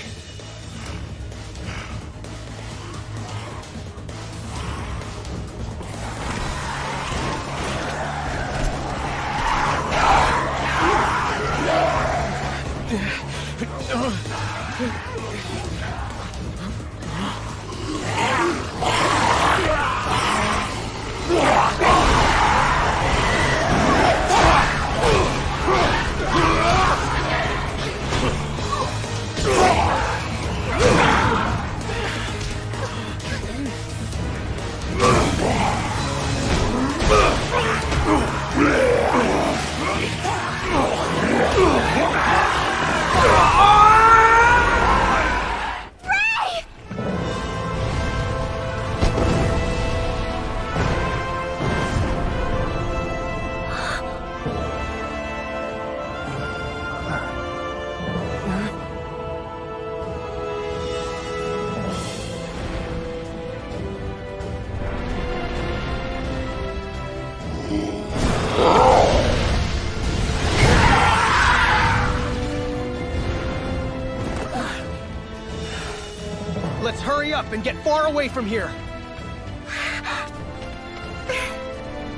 Let's hurry up and get far away from here.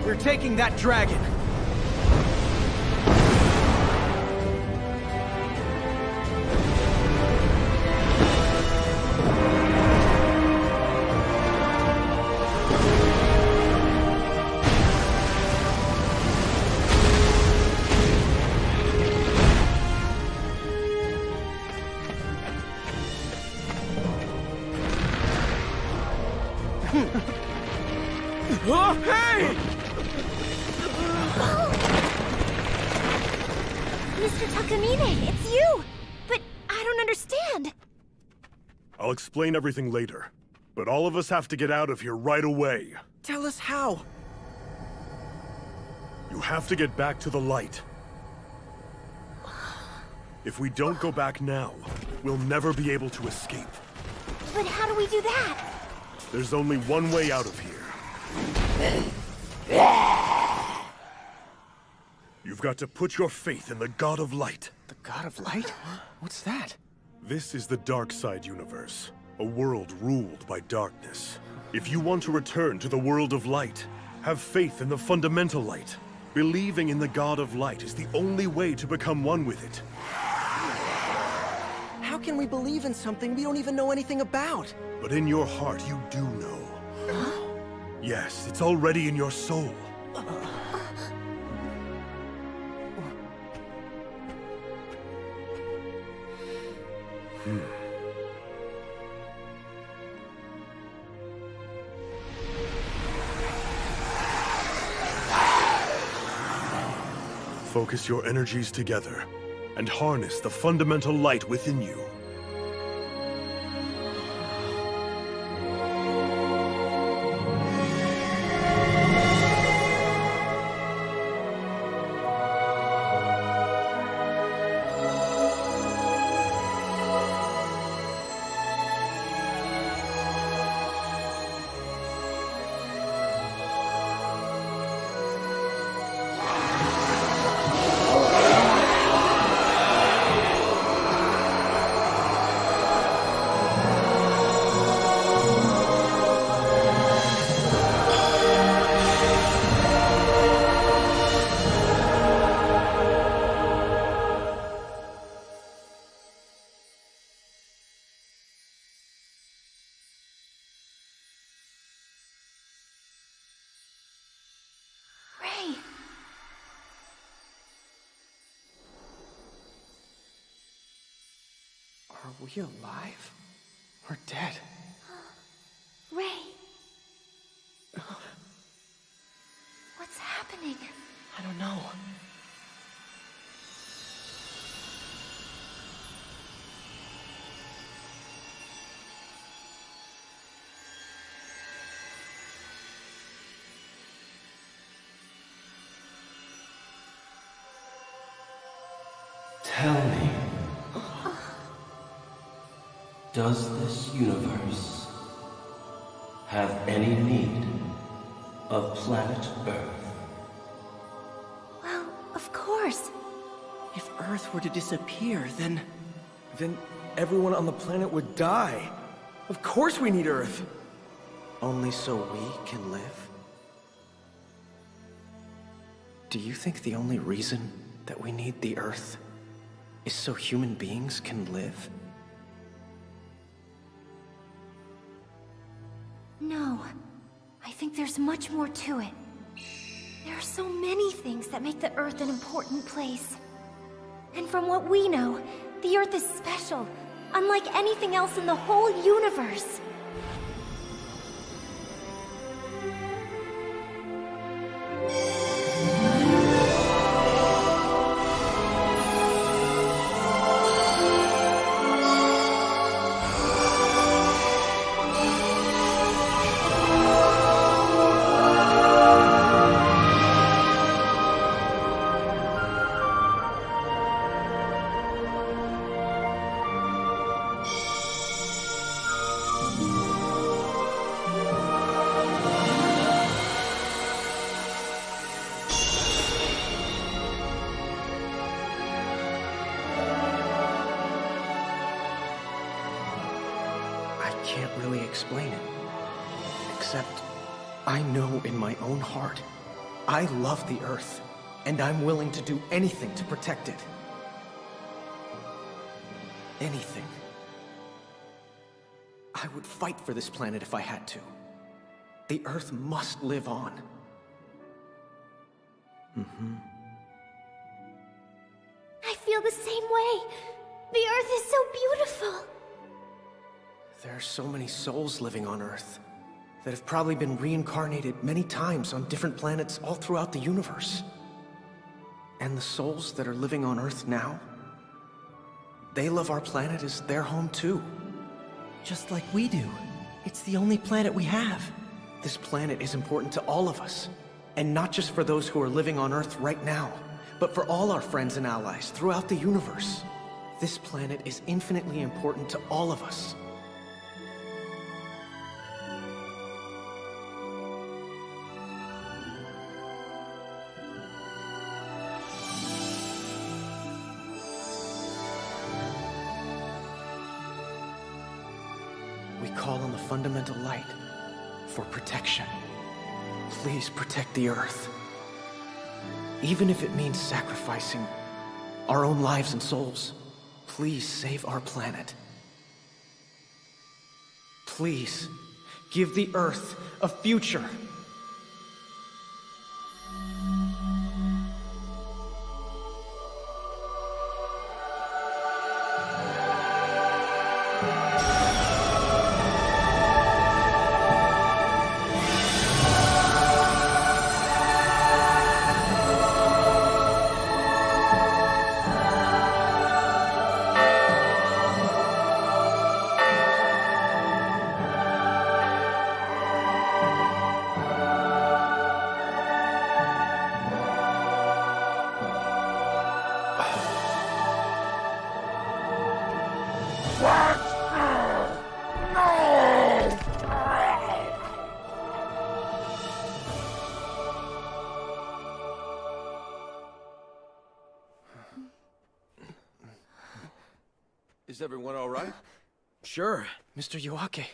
We're taking that dragon. Oh, hey! Mr. Takamine, it's you! But I don't understand. I'll explain everything later. But all of us have to get out of here right away. Tell us how. You have to get back to the light. If we don't go back now, we'll never be able to escape. But how do we do that? There's only one way out of here. You've got to put your faith in the God of Light. The God of Light? What's that? This is the Dark Side universe, a world ruled by darkness. If you want to return to the world of light, have faith in the fundamental light. Believing in the God of Light is the only way to become one with it. How can we believe in something we don't even know anything about? But in your heart, you do know. Yes, it's already in your soul. Focus your energies together and harness the fundamental light within you. Are we alive? Or dead? Ray. What's happening? I don't know. Tell me, does this universe have any need of planet Earth? Well, of course. If Earth were to disappear, then everyone on the planet would die. Of course we need Earth. Only so we can live? Do you think the only reason that we need the Earth is so human beings can live? No. I think there's much more to it. There are so many things that make the Earth an important place. And from what we know, the Earth is special, unlike anything else in the whole universe. can't really explain it. Except, I know in my own heart, I love the Earth, and I'm willing to do anything to protect it. Anything. I would fight for this planet if I had to. The Earth must live on. I feel the same way. The Earth is so beautiful. There are so many souls living on Earth that have probably been reincarnated many times on different planets all throughout the universe. And the souls that are living on Earth now, they love our planet as their home too. Just like we do. It's the only planet we have. This planet is important to all of us. And not just for those who are living on Earth right now, but for all our friends and allies throughout the universe. This planet is infinitely important to all of us. We call on the fundamental light for protection. Please protect the Earth. Even if it means sacrificing our own lives and souls, please save our planet. Please, give the Earth a future. Is everyone all right? Sure. Mr. Yoake.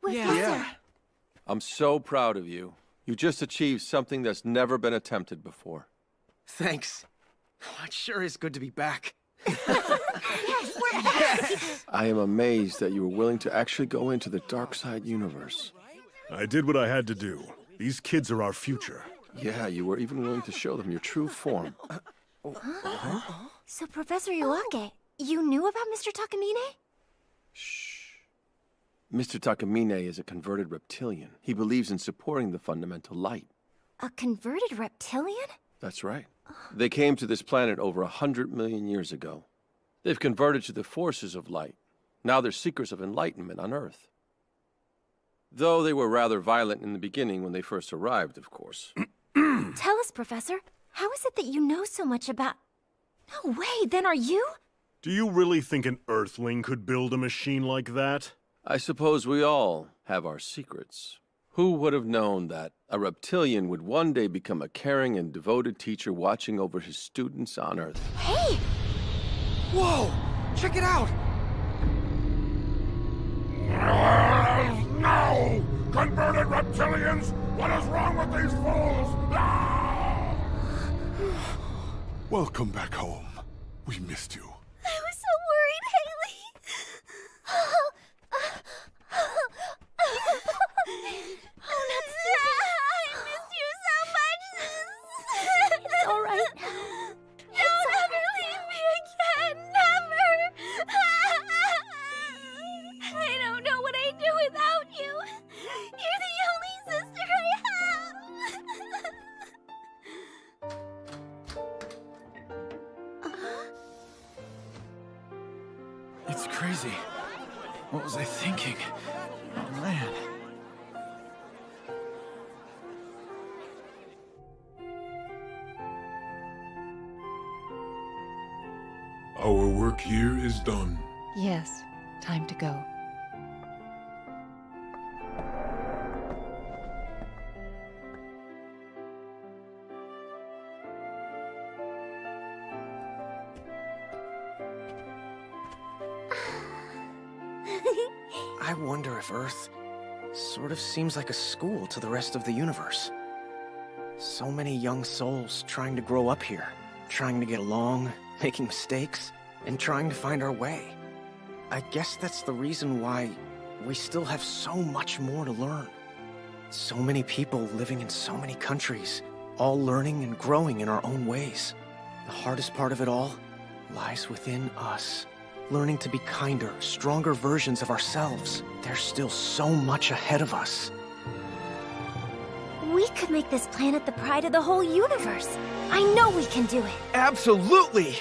Yeah. I'm so proud of you. You just achieved something that's never been attempted before. Thanks. It sure is good to be back. I am amazed that you were willing to actually go into the dark side universe. I did what I had to do. These kids are our future. Yeah, you were even willing to show them your true form. So, Professor Iwake, you knew about Mr. Takamine? Mr. Takamine is a converted reptilian. He believes in supporting the fundamental light. A converted reptilian? That's right. They came to this planet over 100 million years ago. They've converted to the forces of light. Now they're seekers of enlightenment on Earth. Though they were rather violent in the beginning when they first arrived, of course. Tell us, Professor. How is it that you know so much about... No way, then are you? Do you really think an Earthling could build a machine like that? I suppose we all have our secrets. Who would have known that a reptilian would one day become a caring and devoted teacher watching over his students on Earth? Hey! Whoa! Check it out! No! Converted reptilians! What is wrong with these fools? Ah! Welcome back home. We missed you. I was so worried, Haley. Oh, Natsume. I missed you so much. It's all right now. Don't ever leave me again. Never. I don't know what I'd do without you. You're the only sister I have. It's crazy. What was I thinking? Oh, man. Our work here is done. Yes, time to go. I wonder if Earth sort of seems like a school to the rest of the universe. So many young souls trying to grow up here, trying to get along, making mistakes, and trying to find our way. I guess that's the reason why we still have so much more to learn. So many people living in so many countries, all learning and growing in our own ways. The hardest part of it all lies within us. Learning to be kinder, stronger versions of ourselves. There's still so much ahead of us. We could make this planet the pride of the whole universe. I know we can do it. Absolutely!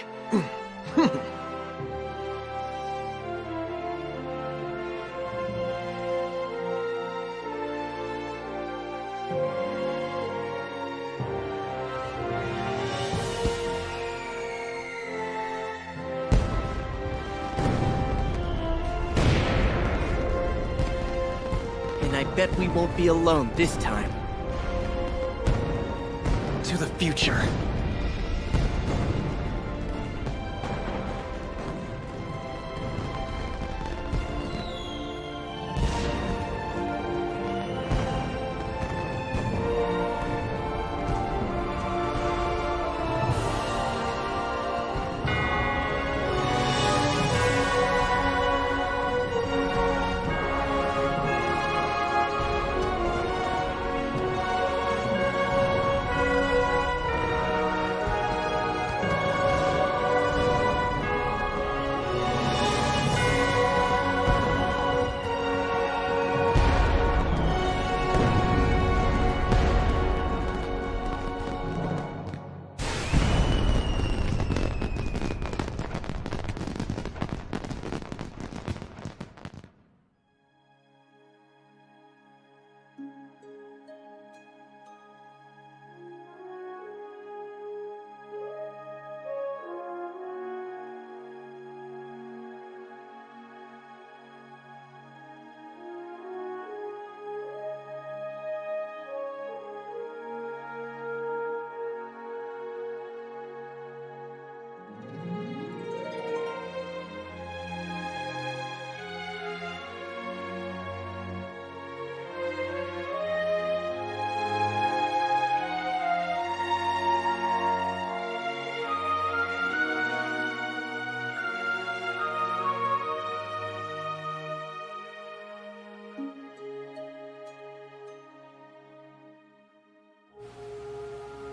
And I bet we won't be alone this time. To the future.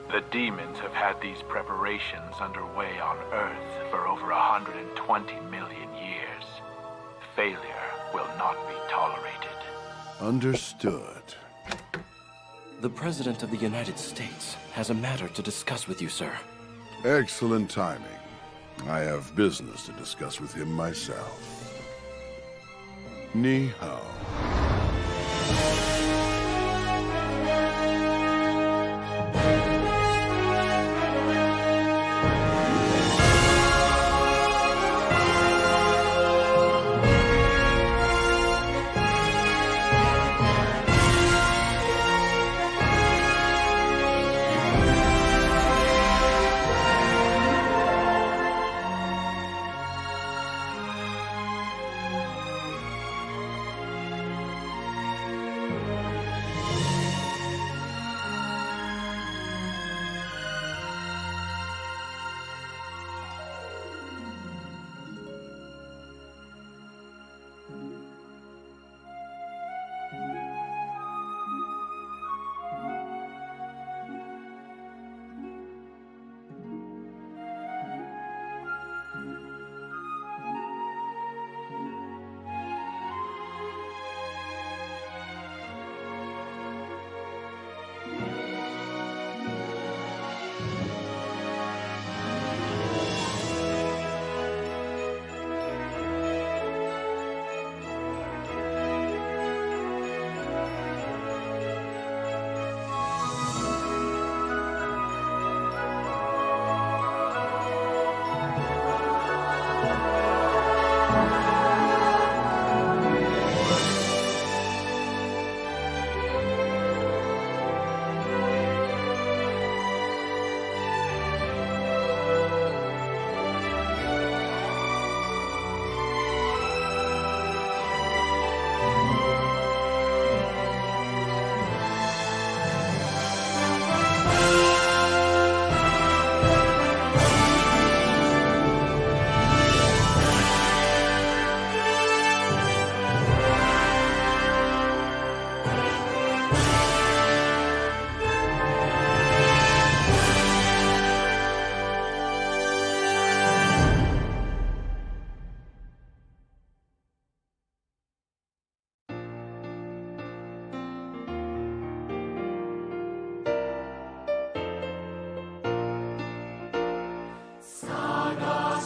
The demons have had these preparations underway on Earth for over 120 million years. Failure will not be tolerated. Understood. The President of the United States has a matter to discuss with you, sir. Excellent timing. I have business to discuss with him myself. Ni hao.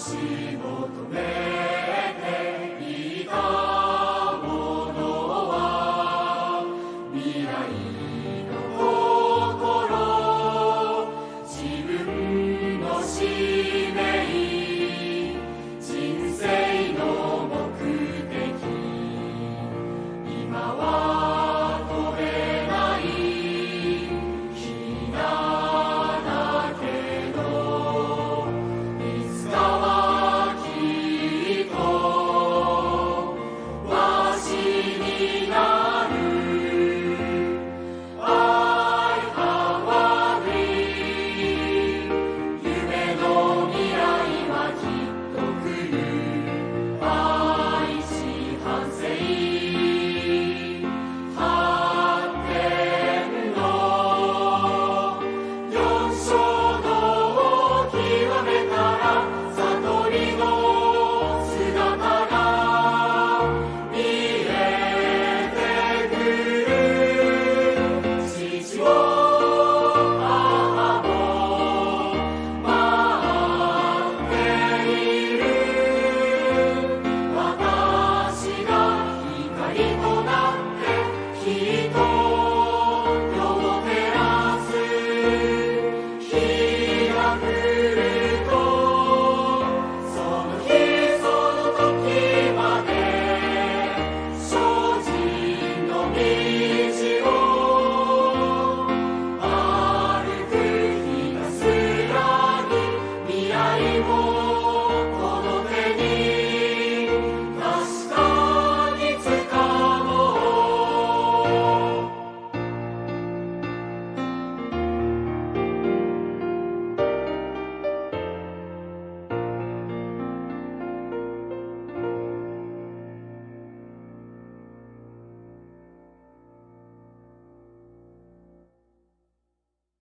Massimo